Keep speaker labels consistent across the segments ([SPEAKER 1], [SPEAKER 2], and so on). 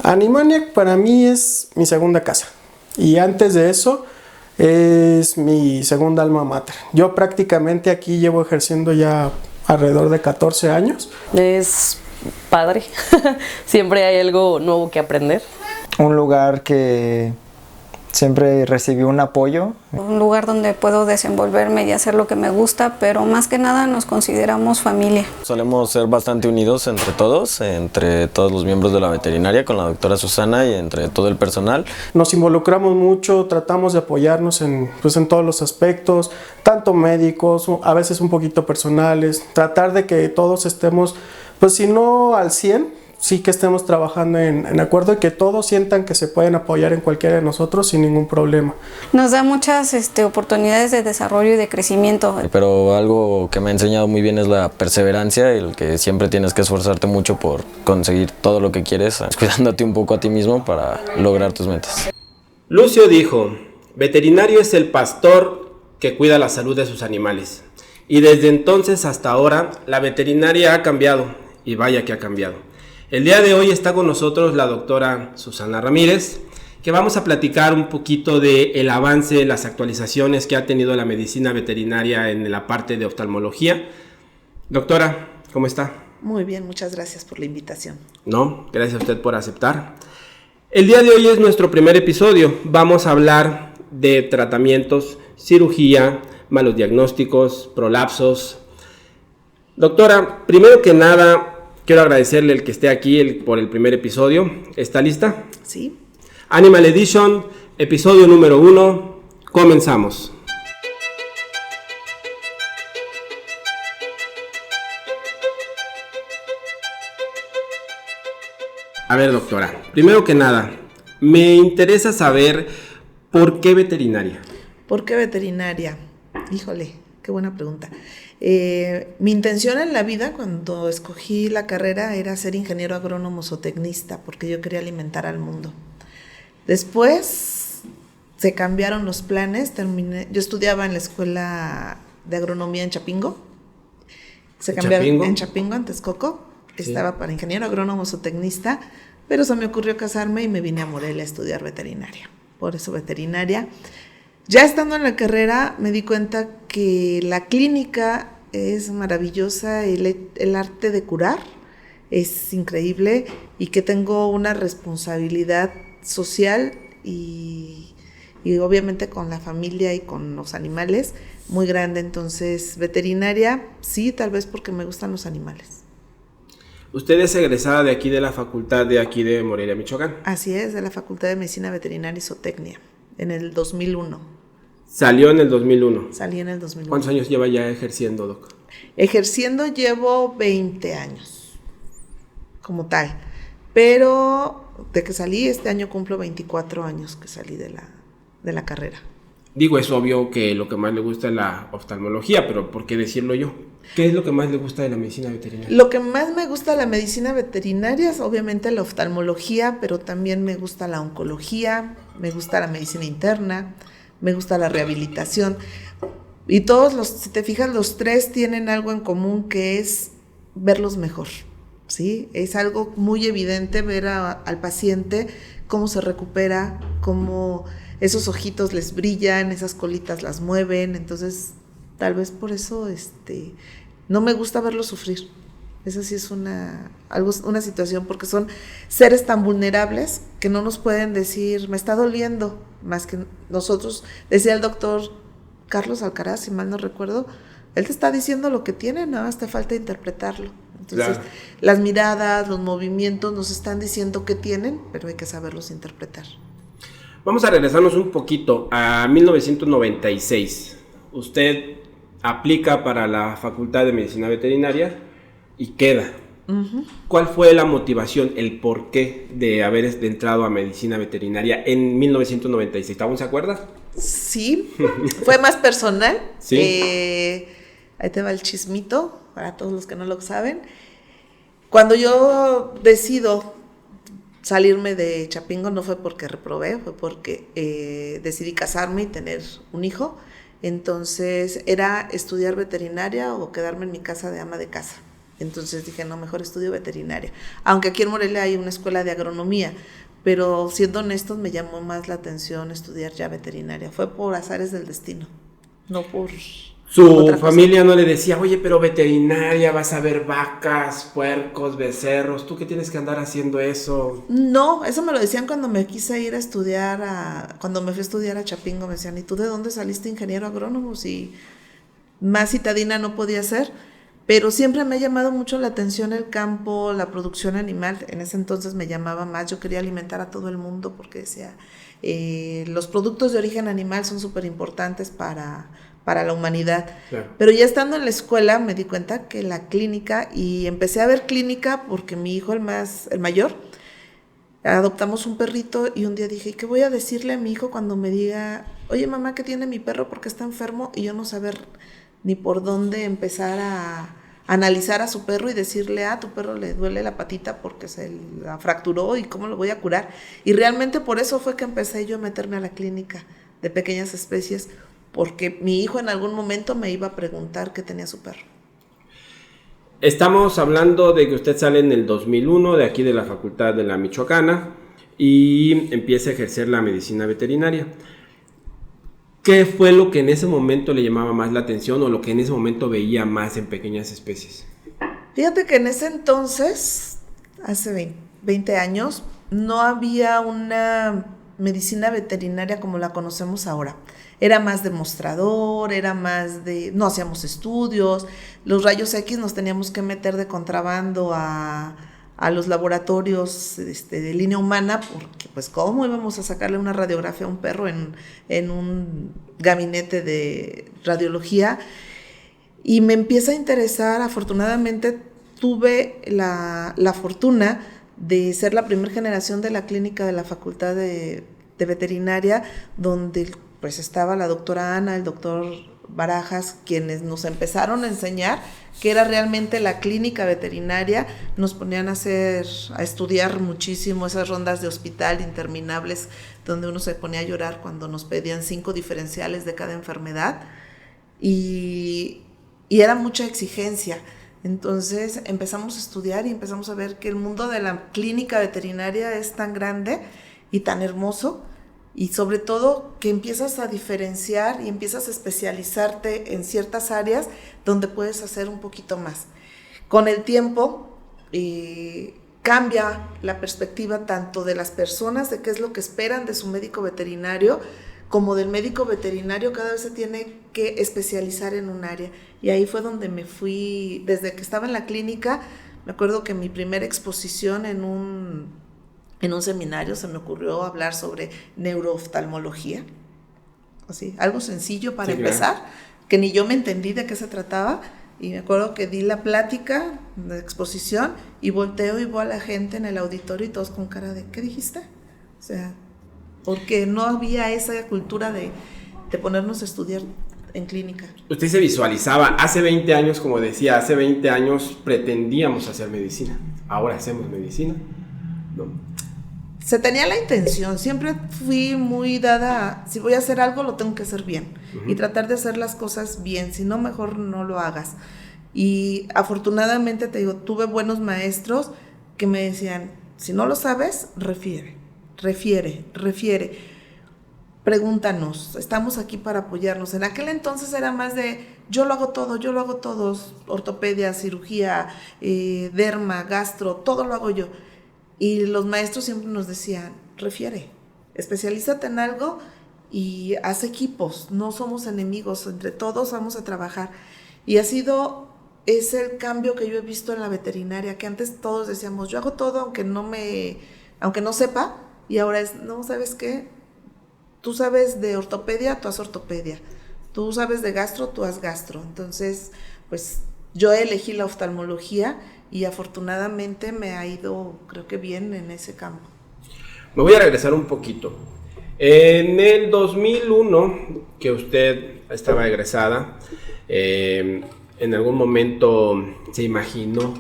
[SPEAKER 1] Animaniac para mí es mi segunda casa. Y antes de eso es mi segunda alma mater. Yo prácticamente aquí llevo ejerciendo ya alrededor de 14 años.
[SPEAKER 2] Es padre. Siempre hay algo nuevo que aprender.
[SPEAKER 3] Un lugar que siempre recibió un apoyo.
[SPEAKER 4] Un lugar donde puedo desenvolverme y hacer lo que me gusta, pero más que nada nos consideramos familia.
[SPEAKER 5] Solemos ser bastante unidos entre todos los miembros de la veterinaria, con la doctora Susana y entre todo el personal.
[SPEAKER 1] Nos involucramos mucho, tratamos de apoyarnos en todos los aspectos, tanto médicos, a veces un poquito personales, tratar de que todos estemos, pues si no al 100%, sí que estemos trabajando en acuerdo y que todos sientan que se pueden apoyar en cualquiera de nosotros sin ningún problema.
[SPEAKER 4] Nos da muchas oportunidades de desarrollo y de crecimiento.
[SPEAKER 5] Pero algo que me ha enseñado muy bien es la perseverancia, el que siempre tienes que esforzarte mucho por conseguir todo lo que quieres, cuidándote un poco a ti mismo para lograr tus metas.
[SPEAKER 6] Lucio dijo: veterinario es el pastor que cuida la salud de sus animales. Y desde entonces hasta ahora la veterinaria ha cambiado, y vaya que ha cambiado. El día de hoy está con nosotros la doctora Susana Ramírez, que vamos a platicar un poquito del avance, las actualizaciones que ha tenido la medicina veterinaria en la parte de oftalmología. Doctora, ¿cómo está?
[SPEAKER 7] Muy bien, muchas gracias por la invitación.
[SPEAKER 6] No, gracias a usted por aceptar. El día de hoy es nuestro primer episodio. Vamos a hablar de tratamientos, cirugía, malos diagnósticos, prolapsos. Doctora, primero que nada, quiero agradecerle el que esté aquí por el primer episodio. ¿Está lista?
[SPEAKER 7] Sí.
[SPEAKER 6] Animal Edition, episodio número 1. Comenzamos. A ver, doctora, primero que nada, me interesa saber por qué veterinaria.
[SPEAKER 7] ¿Por qué veterinaria? Híjole, qué buena pregunta. Mi intención en la vida cuando escogí la carrera era ser ingeniero agrónomo zootecnista porque yo quería alimentar al mundo. Después se cambiaron los planes, yo estudiaba en la escuela de agronomía en Chapingo. Se cambiaron en Chapingo, en Texcoco. Sí. Estaba para ingeniero agrónomo zootecnista, pero se me ocurrió casarme y me vine a Morelia a estudiar veterinaria. Por eso veterinaria. Ya estando en la carrera me di cuenta que la clínica es maravillosa, el arte de curar es increíble y que tengo una responsabilidad social y obviamente con la familia y con los animales muy grande. Entonces veterinaria sí, tal vez porque me gustan los animales.
[SPEAKER 6] Usted es egresada de aquí de la facultad de aquí de Morelia, Michoacán.
[SPEAKER 7] Así es, de la Facultad de Medicina Veterinaria y Zootecnia, en el 2001.
[SPEAKER 6] Salió en el 2001.
[SPEAKER 7] Salí en el 2001.
[SPEAKER 6] ¿Cuántos años lleva ya ejerciendo, doc?
[SPEAKER 7] Ejerciendo llevo 20 años, como tal. Pero de que salí, este año cumplo 24 años que salí de la carrera.
[SPEAKER 6] Digo, es obvio que lo que más le gusta es la oftalmología, pero ¿por qué decirlo yo? ¿Qué es lo que más le gusta de la medicina veterinaria?
[SPEAKER 7] Lo que más me gusta de la medicina veterinaria es obviamente la oftalmología, pero también me gusta la oncología, me gusta la medicina interna, me gusta la rehabilitación. Y si te fijas, los tres tienen algo en común, que es verlos mejor, ¿sí? Es algo muy evidente ver al paciente cómo se recupera, cómo esos ojitos les brillan, esas colitas las mueven. Entonces, tal vez por eso no me gusta verlos sufrir. Esa sí es una situación, porque son seres tan vulnerables que no nos pueden decir, me está doliendo, más que nosotros. Decía el doctor Carlos Alcaraz, si mal no recuerdo, él te está diciendo lo que tiene, nada más te falta interpretarlo. Entonces, claro, las miradas, los movimientos nos están diciendo qué tienen, pero hay que saberlos interpretar.
[SPEAKER 6] Vamos a regresarnos un poquito a 1996. Usted aplica para la Facultad de Medicina Veterinaria y queda. Uh-huh. ¿Cuál fue la motivación, el porqué de haber entrado a Medicina Veterinaria en 1996? ¿Aún se acuerda?
[SPEAKER 7] Sí, fue más personal.
[SPEAKER 6] ¿Sí?
[SPEAKER 7] Ahí te va el chismito, para todos los que no lo saben. Cuando yo decido salirme de Chapingo, no fue porque reprobé, fue porque decidí casarme y tener un hijo. Entonces era estudiar veterinaria o quedarme en mi casa de ama de casa. Entonces dije, no, mejor estudio veterinaria. Aunque aquí en Morelia hay una escuela de agronomía, pero siendo honestos me llamó más la atención estudiar ya veterinaria. Fue por azares del destino, no por...
[SPEAKER 6] Su familia no le decía, oye, pero veterinaria, vas a ver vacas, puercos, becerros, ¿tú qué tienes que andar haciendo eso?
[SPEAKER 7] No, eso me lo decían cuando me quise ir a estudiar, cuando me fui a estudiar a Chapingo, me decían, ¿y tú de dónde saliste ingeniero agrónomo? Si más citadina no podía ser, pero siempre me ha llamado mucho la atención el campo, la producción animal. En ese entonces me llamaba más, yo quería alimentar a todo el mundo porque decía, los productos de origen animal son súper importantes para la humanidad. Claro. Pero ya estando en la escuela me di cuenta que la clínica, y empecé a ver clínica porque mi hijo, el mayor, adoptamos un perrito y un día dije, ¿qué voy a decirle a mi hijo cuando me diga, oye mamá, ¿qué tiene mi perro porque está enfermo? Y yo no saber ni por dónde empezar a analizar a su perro y decirle, tu perro le duele la patita porque se la fracturó y cómo lo voy a curar. Y realmente por eso fue que empecé yo a meterme a la clínica de pequeñas especies, porque mi hijo en algún momento me iba a preguntar qué tenía su perro.
[SPEAKER 6] Estamos hablando de que usted sale en el 2001 de aquí de la Facultad de la Michoacana y empieza a ejercer la medicina veterinaria. ¿Qué fue lo que en ese momento le llamaba más la atención o lo que en ese momento veía más en pequeñas especies?
[SPEAKER 7] Fíjate que en ese entonces, hace 20 años, no había una medicina veterinaria como la conocemos ahora. Era más de era más de... No hacíamos estudios, los rayos X nos teníamos que meter de contrabando a los laboratorios de línea humana, porque pues cómo íbamos a sacarle una radiografía a un perro en un gabinete de radiología. Y me empieza a interesar, afortunadamente tuve la fortuna de ser la primera generación de la clínica de la Facultad de Veterinaria, donde pues estaba la doctora Ana, el doctor Barajas, quienes nos empezaron a enseñar qué era realmente la clínica veterinaria. Nos ponían a estudiar muchísimo esas rondas de hospital interminables, donde uno se ponía a llorar cuando nos pedían 5 diferenciales de cada enfermedad, y era mucha exigencia. Entonces empezamos a estudiar y empezamos a ver que el mundo de la clínica veterinaria es tan grande y tan hermoso, y sobre todo que empiezas a diferenciar y empiezas a especializarte en ciertas áreas donde puedes hacer un poquito más. Con el tiempo cambia la perspectiva tanto de las personas de qué es lo que esperan de su médico veterinario, como del médico veterinario cada vez se tiene que especializar en un área. Y ahí fue donde me fui, desde que estaba en la clínica. Me acuerdo que mi primera exposición en un seminario se me ocurrió hablar sobre neurooftalmología, así, algo sencillo para empezar, que ni yo me entendí de qué se trataba, y me acuerdo que di la plática de exposición y volteo y veo a la gente en el auditorio y todos con cara de, ¿qué dijiste? O sea, porque no había esa cultura de ponernos a estudiar en clínica.
[SPEAKER 6] Usted se visualizaba, hace 20 años, como decía, hace 20 años pretendíamos hacer medicina, ahora hacemos medicina, ¿no?
[SPEAKER 7] Se tenía la intención, siempre fui muy dada, si voy a hacer algo lo tengo que hacer bien, y tratar de hacer las cosas bien, si no mejor no lo hagas. Y afortunadamente te digo, tuve buenos maestros que me decían, si no lo sabes, refiere, pregúntanos, estamos aquí para apoyarnos. En aquel entonces era más de, yo lo hago todo, ortopedia, cirugía, derma, gastro, todo lo hago yo. Y los maestros siempre nos decían, refiere, especialízate en algo y haz equipos, no somos enemigos, entre todos vamos a trabajar. Y es el cambio que yo he visto en la veterinaria, que antes todos decíamos, yo hago todo aunque no sepa, y ahora es, no, ¿sabes qué? Tú sabes de ortopedia, tú haz ortopedia, tú sabes de gastro, tú haz gastro. Entonces, pues yo elegí la oftalmología y afortunadamente me ha ido, creo que bien en ese campo.
[SPEAKER 6] Me voy a regresar un poquito. En el 2001, que usted estaba egresada, ¿en algún momento se imaginó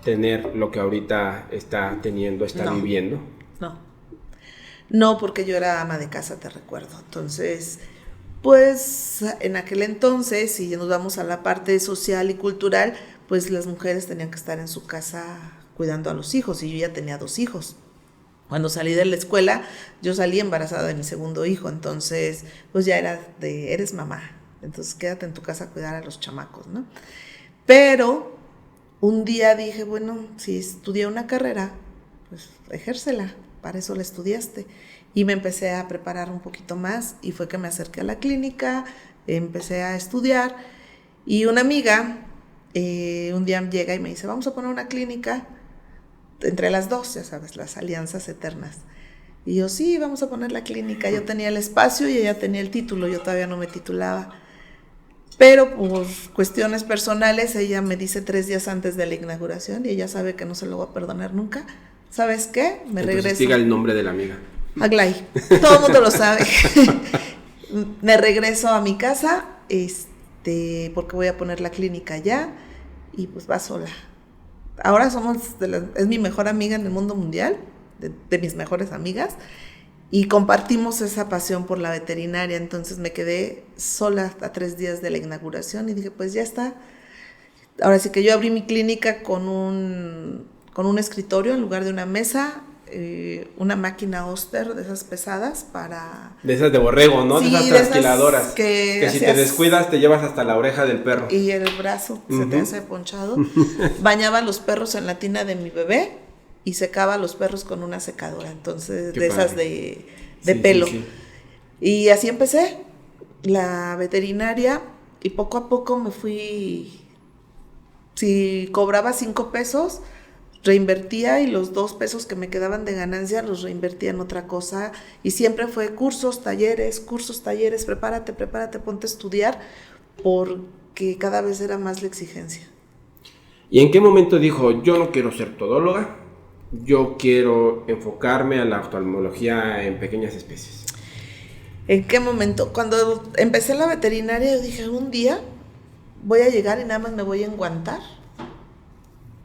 [SPEAKER 6] tener lo que ahorita está teniendo, viviendo?
[SPEAKER 7] No, porque yo era ama de casa, te recuerdo. Entonces, pues en aquel entonces, si nos vamos a la parte social y cultural, pues las mujeres tenían que estar en su casa cuidando a los hijos, y yo ya tenía 2 hijos. Cuando salí de la escuela, yo salí embarazada de mi segundo hijo, entonces pues ya era eres mamá, entonces quédate en tu casa a cuidar a los chamacos, ¿no? Pero un día dije, bueno, si estudié una carrera, pues ejércela, para eso la estudiaste. Y me empecé a preparar un poquito más, y fue que me acerqué a la clínica, empecé a estudiar, y una amiga un día llega y me dice, vamos a poner una clínica entre las dos, ya sabes, las alianzas eternas. Y yo, sí, vamos a poner la clínica. Yo tenía el espacio y ella tenía el título, yo todavía no me titulaba. Pero por cuestiones personales, ella me dice 3 días antes de la inauguración, y ella sabe que no se lo voy a perdonar nunca. ¿Sabes qué? Me regreso.
[SPEAKER 6] Diga el nombre de la amiga.
[SPEAKER 7] Aglay. Todo el mundo lo sabe. Me regreso a mi casa, porque voy a poner la clínica allá, y pues va sola. Ahora es mi mejor amiga en el mundo mundial, de mis mejores amigas, y compartimos esa pasión por la veterinaria. Entonces me quedé sola hasta 3 días de la inauguración y dije, pues ya está. Ahora sí que yo abrí mi clínica con un escritorio en lugar de una mesa, una máquina Oster de esas pesadas para...
[SPEAKER 6] De esas de borrego, ¿no?
[SPEAKER 7] Sí,
[SPEAKER 6] de esas trasquiladoras. Que si te descuidas te llevas hasta la oreja del perro.
[SPEAKER 7] Y el brazo se te hace ponchado. Bañaba a los perros en la tina de mi bebé y secaba a los perros con una secadora. Entonces, de esas de pelo. Sí. Y así empecé la veterinaria, y poco a poco me fui... Si cobraba 5 pesos... reinvertía, y los 2 pesos que me quedaban de ganancia los reinvertía en otra cosa, y siempre fue cursos, talleres, prepárate, ponte a estudiar, porque cada vez era más la exigencia.
[SPEAKER 6] ¿Y en qué momento dijo, yo no quiero ser todóloga, yo quiero enfocarme a la oftalmología en pequeñas especies?
[SPEAKER 7] ¿En qué momento? Cuando empecé la veterinaria, yo dije, un día voy a llegar y nada más me voy a enguantar.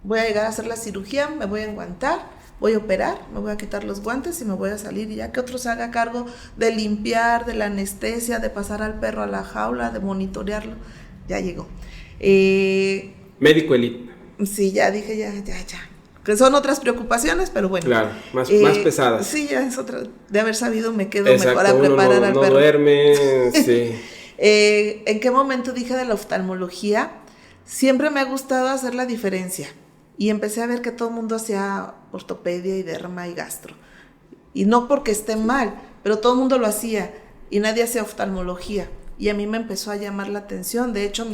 [SPEAKER 7] Voy a llegar a hacer la cirugía, me voy a enguantar, voy a operar, me voy a quitar los guantes y me voy a salir, y ya que otro se haga cargo de limpiar, de la anestesia, de pasar al perro a la jaula, de monitorearlo. Ya llegó.
[SPEAKER 6] Médico elite.
[SPEAKER 7] Sí, ya dije, ya. Que son otras preocupaciones, pero bueno.
[SPEAKER 6] Claro, más pesadas.
[SPEAKER 7] Sí, ya es otra. De haber sabido me quedo mejor a preparar al perro.
[SPEAKER 6] No duerme, sí.
[SPEAKER 7] ¿En qué momento dije de la oftalmología? Siempre me ha gustado hacer la diferencia. Y empecé a ver que todo el mundo hacía ortopedia y derma y gastro. Y no porque esté mal, pero todo el mundo lo hacía y nadie hacía oftalmología. Y a mí me empezó a llamar la atención. De hecho,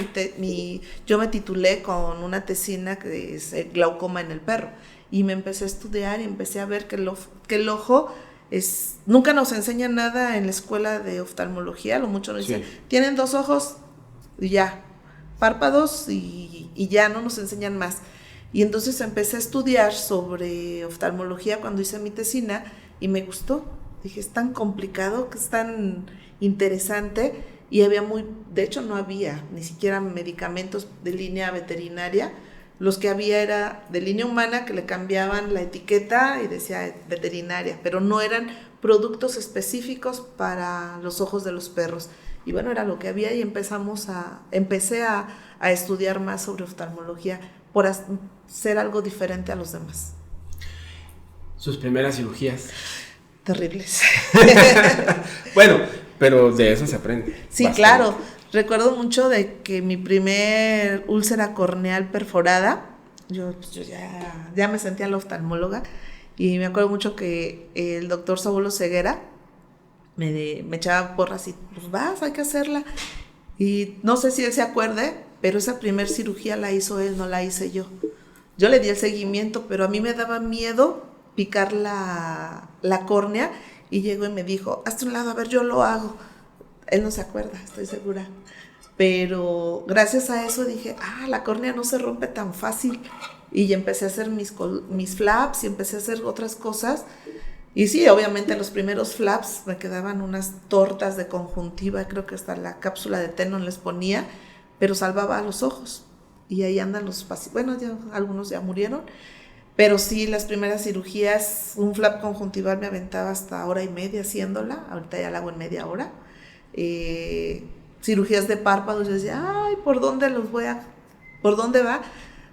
[SPEAKER 7] yo me titulé con una tesina que es el glaucoma en el perro. Y me empecé a estudiar y empecé a ver que el ojo es... Nunca nos enseñan nada en la escuela de oftalmología. Lo mucho nos dicen, tienen 2 ojos y ya. Párpados y ya, no nos enseñan más. Y entonces empecé a estudiar sobre oftalmología cuando hice mi tesina y me gustó. Dije, es tan complicado, que es tan interesante, y de hecho no había ni siquiera medicamentos de línea veterinaria. Los que había era de línea humana, que le cambiaban la etiqueta y decía veterinaria, pero no eran productos específicos para los ojos de los perros. Y bueno, era lo que había, y empecé a estudiar más sobre oftalmología por hacer algo diferente a los demás.
[SPEAKER 6] ¿Sus primeras cirugías?
[SPEAKER 7] Terribles.
[SPEAKER 6] Bueno, pero de eso se aprende.
[SPEAKER 7] Sí, bastante. Claro. Recuerdo mucho de que mi primer úlcera corneal perforada, yo ya me sentía la oftalmóloga, y me acuerdo mucho que el doctor Saúl Ceguera me echaba porras y, pues vas, hay que hacerla. Y no sé si él se acuerde, pero esa primer cirugía la hizo él, no la hice yo. Yo le di el seguimiento, pero a mí me daba miedo picar la córnea, y llegó y me dijo, hazte un lado, a ver, yo lo hago. Él no se acuerda, estoy segura. Pero gracias a eso dije, la córnea no se rompe tan fácil. Y empecé a hacer mis flaps y empecé a hacer otras cosas. Y sí, obviamente los primeros flaps me quedaban unas tortas de conjuntiva, creo que hasta la cápsula de Tenon les ponía, pero salvaba a los ojos. Y ahí andan los pacientes. Bueno, algunos ya murieron. Pero sí, las primeras cirugías, un flap conjuntival me aventaba hasta 1:30 haciéndola. Ahorita ya la hago en media hora. Cirugías de párpados, yo decía, ¿por dónde va?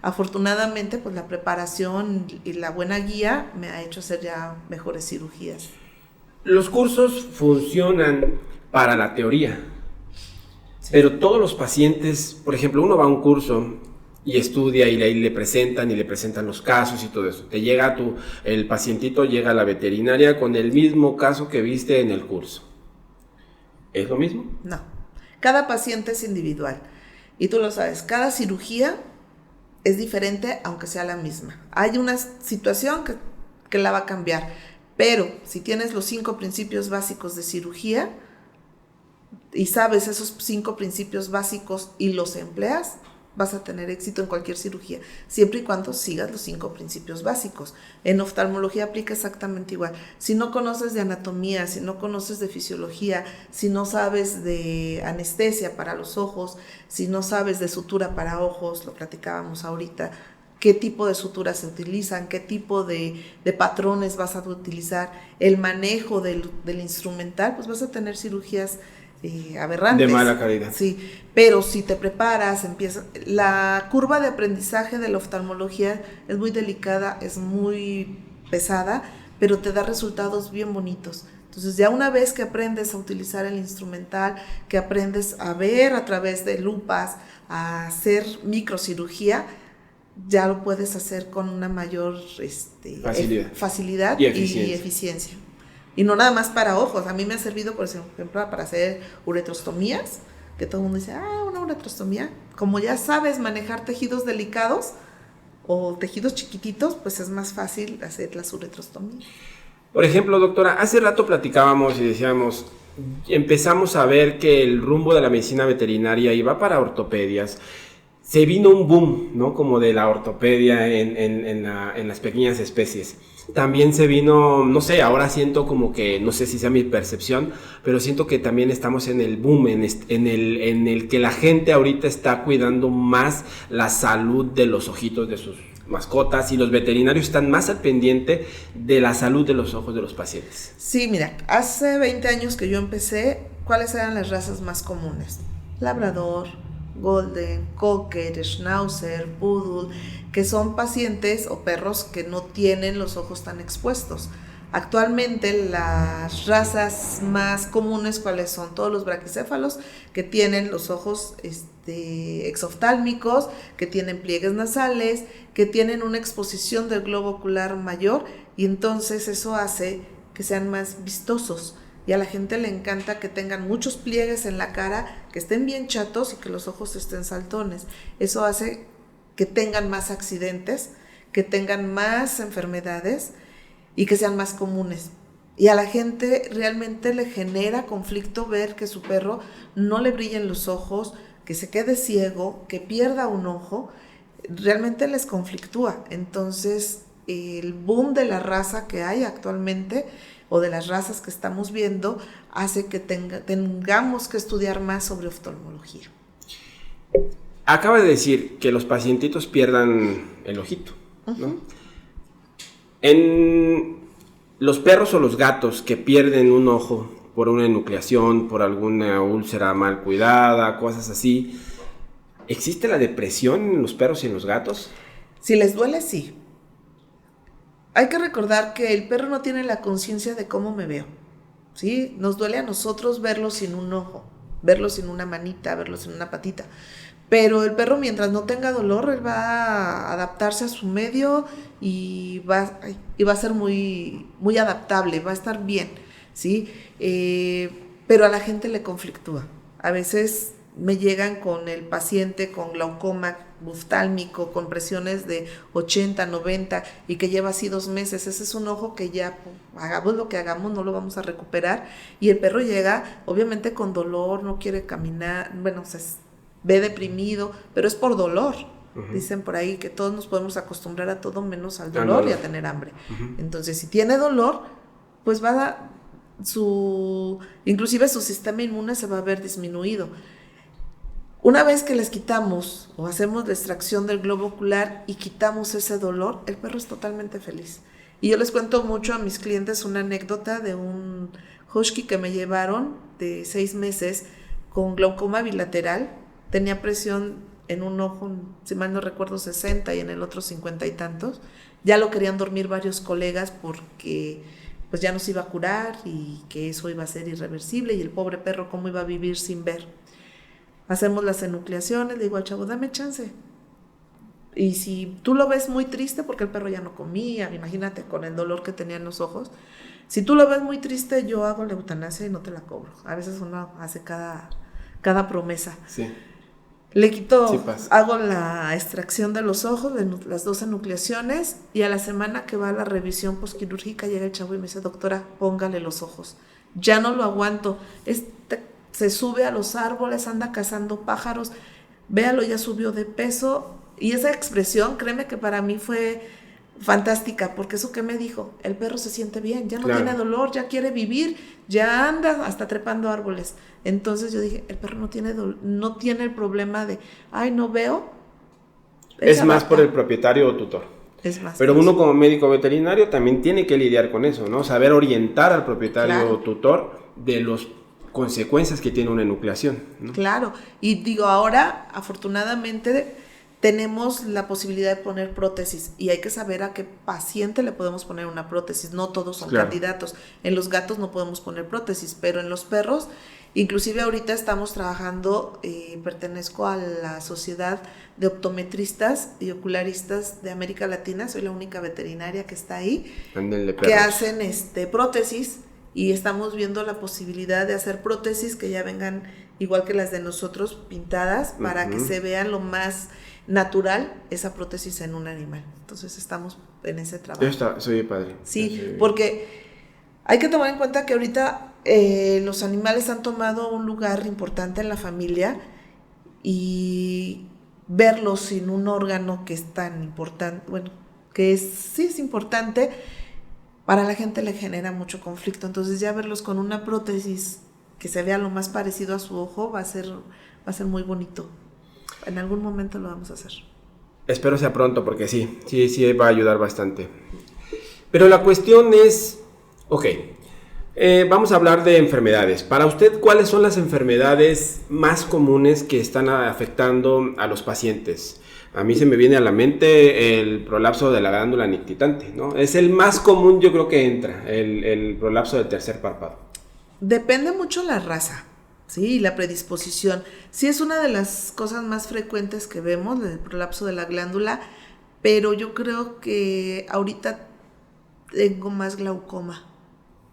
[SPEAKER 7] Afortunadamente, pues la preparación y la buena guía me ha hecho hacer ya mejores cirugías.
[SPEAKER 6] Los cursos funcionan para la teoría, pero todos los pacientes, por ejemplo, uno va a un curso y estudia y ahí le presentan los casos y todo eso. Te llega el pacientito llega a la veterinaria con el mismo caso que viste en el curso. ¿Es lo mismo?
[SPEAKER 7] No, cada paciente es individual y tú lo sabes, cada cirugía es diferente aunque sea la misma. Hay una situación que la va a cambiar, pero si tienes los 5 principios básicos de cirugía y sabes esos 5 principios básicos y los empleas, vas a tener éxito en cualquier cirugía, siempre y cuando sigas los 5 principios básicos. En oftalmología aplica exactamente igual. Si no conoces de anatomía, si no conoces de fisiología, si no sabes de anestesia para los ojos, si no sabes de sutura para ojos, lo platicábamos ahorita, qué tipo de suturas se utilizan, qué tipo de patrones vas a utilizar, el manejo del instrumental, pues vas a tener cirugías aberrantes.
[SPEAKER 6] De mala calidad.
[SPEAKER 7] Sí, pero si te preparas, la curva de aprendizaje de la oftalmología es muy delicada, es muy pesada, pero te da resultados bien bonitos. Entonces ya una vez que aprendes a utilizar el instrumental, que aprendes a ver a través de lupas, a hacer microcirugía, ya lo puedes hacer con una mayor facilidad y eficiencia. Y no nada más para ojos, a mí me ha servido, por ejemplo, para hacer uretrostomías, que todo el mundo dice, una uretrostomía. Como ya sabes manejar tejidos delicados o tejidos chiquititos, pues es más fácil hacer las uretrostomías.
[SPEAKER 6] Por ejemplo, doctora, hace rato platicábamos y decíamos, empezamos a ver que el rumbo de la medicina veterinaria iba para ortopedias. Se vino un boom, ¿no? Como de la ortopedia en las pequeñas especies. También se vino, no sé, ahora siento como que, no sé si sea mi percepción, pero siento que también estamos en el boom, en el que la gente ahorita está cuidando más la salud de los ojitos de sus mascotas y los veterinarios están más al pendiente de la salud de los ojos de los pacientes.
[SPEAKER 7] Sí, mira, hace 20 años que yo empecé, ¿cuáles eran las razas más comunes? Labrador, Golden, Cocker, Schnauzer, Poodle, que son pacientes o perros que no tienen los ojos tan expuestos. Actualmente las razas más comunes, ¿cuáles son? Todos los braquicéfalos que tienen los ojos exoftálmicos, que tienen pliegues nasales, que tienen una exposición del globo ocular mayor y entonces eso hace que sean más vistosos. Y a la gente le encanta que tengan muchos pliegues en la cara, que estén bien chatos y que los ojos estén saltones. Eso hace que tengan más accidentes, que tengan más enfermedades y que sean más comunes. Y a la gente realmente le genera conflicto ver que su perro no le brillen los ojos, que se quede ciego, que pierda un ojo. Realmente les conflictúa. Entonces, el boom de la raza que hay actualmente o de las razas que estamos viendo hace que tengamos que estudiar más sobre oftalmología.
[SPEAKER 6] Acaba de decir que los pacientitos pierdan el ojito, ¿no? Uh-huh. En los perros o los gatos que pierden un ojo por una enucleación, por alguna úlcera mal cuidada, cosas así, ¿existe la depresión en los perros y en los gatos?
[SPEAKER 7] Si les duele, sí. Hay que recordar que el perro no tiene la conciencia de cómo me veo, ¿sí? Nos duele a nosotros verlo sin un ojo, verlo sin una manita, verlo sin una patita. Pero el perro, mientras no tenga dolor, él va a adaptarse a su medio y va a ser muy, muy adaptable, va a estar bien, ¿sí? Pero a la gente le conflictúa. A veces me llegan con el paciente con glaucoma oftálmico, con presiones de 80, 90 y que lleva así 2 meses. Ese es un ojo que ya, hagamos lo que hagamos, no lo vamos a recuperar. Y el perro llega, obviamente, con dolor, no quiere caminar, bueno, se ve deprimido, pero es por dolor. Uh-huh. Dicen por ahí que todos nos podemos acostumbrar a todo menos al dolor y a tener hambre. Uh-huh. Entonces, si tiene dolor, pues inclusive su sistema inmune se va a ver disminuido. Una vez que les quitamos o hacemos la extracción del globo ocular y quitamos ese dolor, el perro es totalmente feliz. Y yo les cuento mucho a mis clientes una anécdota de un husky que me llevaron de 6 meses con glaucoma bilateral. Tenía presión en un ojo, si mal no recuerdo, 60 y en el otro 50 y tantos. Ya lo querían dormir varios colegas porque pues ya no se iba a curar y que eso iba a ser irreversible, y el pobre perro cómo iba a vivir sin ver. Hacemos las enucleaciones, le digo al chavo, dame chance. Y si tú lo ves muy triste, porque el perro ya no comía, imagínate con el dolor que tenía en los ojos, si tú lo ves muy triste, yo hago la eutanasia y no te la cobro. A veces uno hace cada promesa.
[SPEAKER 6] Sí.
[SPEAKER 7] Le quito,
[SPEAKER 6] Sí pasa.
[SPEAKER 7] hago la extracción de los ojos, las 2 enucleaciones, y a la semana que va a la revisión posquirúrgica llega el chavo y me dice, doctora, póngale los ojos. Ya no lo aguanto. Se sube a los árboles, anda cazando pájaros, véalo, ya subió de peso. Y esa expresión, créeme que para mí fue fantástica, porque eso que me dijo, el perro se siente bien, ya no
[SPEAKER 6] Claro.
[SPEAKER 7] tiene dolor, ya quiere vivir, ya anda hasta trepando árboles. Entonces yo dije, el perro no tiene el problema de, ay, no veo.
[SPEAKER 6] Es más por el propietario o tutor.
[SPEAKER 7] Es más.
[SPEAKER 6] Pero
[SPEAKER 7] por
[SPEAKER 6] uno
[SPEAKER 7] eso.
[SPEAKER 6] como médico veterinario también tiene que lidiar con eso, ¿no? Saber orientar al propietario
[SPEAKER 7] Claro.
[SPEAKER 6] o tutor de las consecuencias que tiene una enucleación, ¿no?
[SPEAKER 7] Claro, y digo, ahora afortunadamente tenemos la posibilidad de poner prótesis, y hay que saber a qué paciente le podemos poner una prótesis. No todos son
[SPEAKER 6] Claro.
[SPEAKER 7] candidatos. En los gatos no podemos poner prótesis, pero en los perros, inclusive ahorita estamos trabajando, pertenezco a la Sociedad de Optometristas y Ocularistas de América Latina, soy la única veterinaria que está ahí,
[SPEAKER 6] Ándenle,
[SPEAKER 7] que
[SPEAKER 6] perros.
[SPEAKER 7] hacen prótesis, y estamos viendo la posibilidad de hacer prótesis que ya vengan igual que las de nosotros, pintadas, para que se vea lo más natural esa prótesis en un animal. Entonces estamos en ese trabajo.
[SPEAKER 6] Soy padre.
[SPEAKER 7] Sí, porque hay que tomar en cuenta que ahorita los animales han tomado un lugar importante en la familia, y verlos sin un órgano que es tan importante, bueno, sí es importante, para la gente le genera mucho conflicto. Entonces ya verlos con una prótesis que se vea lo más parecido a su ojo va a ser muy bonito. En algún momento lo vamos a hacer.
[SPEAKER 6] Espero sea pronto, porque sí va a ayudar bastante. Pero la cuestión es, vamos a hablar de enfermedades. Para usted, ¿cuáles son las enfermedades más comunes que están afectando a los pacientes? A mí se me viene a la mente el prolapso de la glándula nictitante, ¿no? Es el más común, yo creo que entra, el prolapso del tercer párpado.
[SPEAKER 7] Depende mucho la raza, ¿sí? Y la predisposición. Sí es una de las cosas más frecuentes que vemos, el prolapso de la glándula, pero yo creo que ahorita tengo más glaucoma.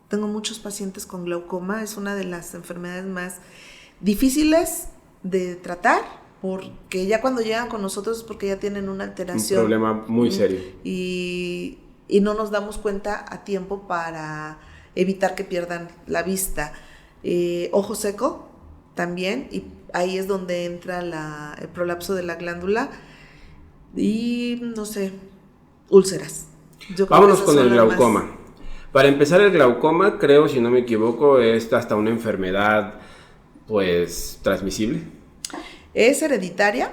[SPEAKER 7] Tengo muchos pacientes con glaucoma, es una de las enfermedades más difíciles de tratar, porque ya cuando llegan con nosotros es porque ya tienen una alteración.
[SPEAKER 6] Un problema muy serio.
[SPEAKER 7] Y no nos damos cuenta a tiempo para evitar que pierdan la vista. Ojo seco también, y ahí es donde entra el prolapso de la glándula, y no sé, úlceras.
[SPEAKER 6] Vámonos con el glaucoma. Para empezar, el glaucoma, creo, si no me equivoco, es hasta una enfermedad, pues, transmisible.
[SPEAKER 7] Es hereditaria,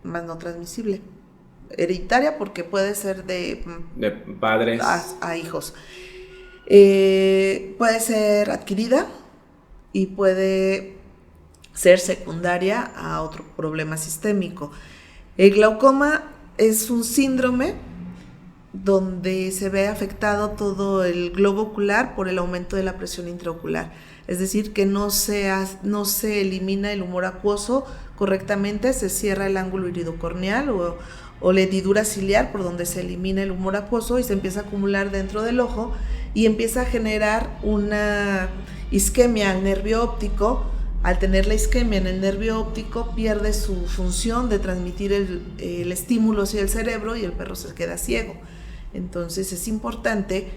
[SPEAKER 7] más no transmisible. Hereditaria porque puede ser de
[SPEAKER 6] padres
[SPEAKER 7] a hijos. Puede ser adquirida y puede ser secundaria a otro problema sistémico. El glaucoma es un síndrome donde se ve afectado todo el globo ocular por el aumento de la presión intraocular. Es decir, que no se elimina el humor acuoso correctamente, se cierra el ángulo iridocorneal o la hendidura ciliar por donde se elimina el humor acuoso, y se empieza a acumular dentro del ojo y empieza a generar una isquemia al nervio óptico. Al tener la isquemia en el nervio óptico, pierde su función de transmitir el estímulo hacia el cerebro, y el perro se queda ciego. Entonces es importante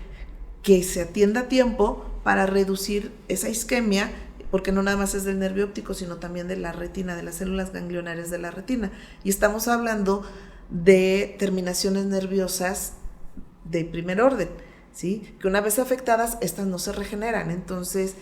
[SPEAKER 7] que se atienda a tiempo para reducir esa isquemia, porque no nada más es del nervio óptico, sino también de la retina, de las células ganglionares de la retina. Y estamos hablando de terminaciones nerviosas de primer orden, ¿sí? Que una vez afectadas, estas no se regeneran. Entonces,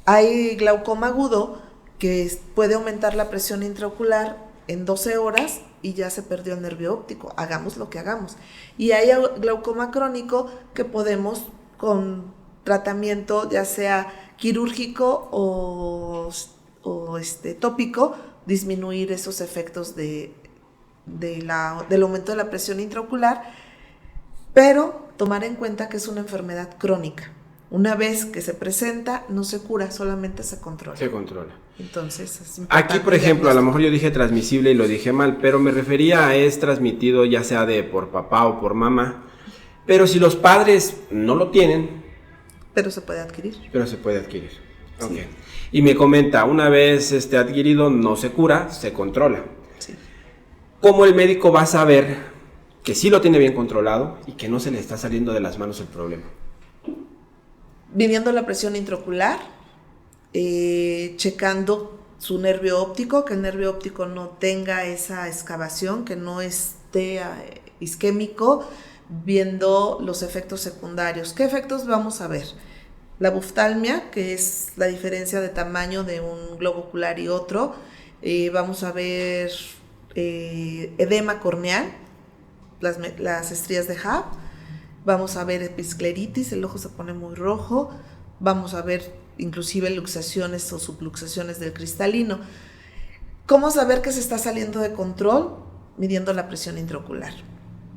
[SPEAKER 7] hay glaucoma agudo que puede aumentar la presión intraocular en 12 horas y ya se perdió el nervio óptico, hagamos lo que hagamos. Y hay glaucoma crónico que podemos, con tratamiento ya sea quirúrgico o tópico, disminuir esos efectos del aumento de la presión intraocular, pero tomar en cuenta que es una enfermedad crónica. Una vez que se presenta, no se cura, solamente se controla.
[SPEAKER 6] Se controla.
[SPEAKER 7] Entonces, es importante.
[SPEAKER 6] Aquí, por ejemplo, a lo mejor yo dije transmisible y lo dije mal, pero me refería a es transmitido ya sea por papá o por mamá. Pero si los padres no lo tienen...
[SPEAKER 7] Pero se puede adquirir.
[SPEAKER 6] Pero se puede adquirir.
[SPEAKER 7] Sí.
[SPEAKER 6] Ok. Y me comenta, una vez adquirido no se cura, se controla.
[SPEAKER 7] Sí.
[SPEAKER 6] ¿Cómo el médico va a saber que sí lo tiene bien controlado y que no se le está saliendo de las manos el problema?
[SPEAKER 7] Midiendo la presión intraocular, checando su nervio óptico, que el nervio óptico no tenga esa excavación, que no esté isquémico, viendo los efectos secundarios. ¿Qué efectos vamos a ver? La buftalmia, que es la diferencia de tamaño de un globo ocular y otro. Vamos a ver edema corneal, las estrías de Hub. Vamos a ver episcleritis, el ojo se pone muy rojo. Vamos a ver inclusive luxaciones o subluxaciones del cristalino. ¿Cómo saber que se está saliendo de control? Midiendo la presión intraocular.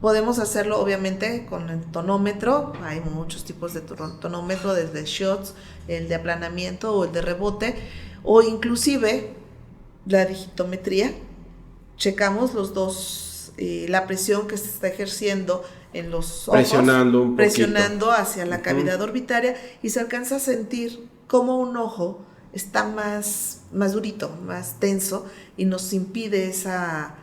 [SPEAKER 7] Podemos hacerlo obviamente con el tonómetro. Hay muchos tipos de tonómetro, desde shots, el de aplanamiento o el de rebote, o inclusive la digitometría. Checamos los dos, la presión que se está ejerciendo en los ojos, presionando hacia la cavidad orbitaria, y se alcanza a sentir cómo un ojo está más durito, más tenso, y nos impide esa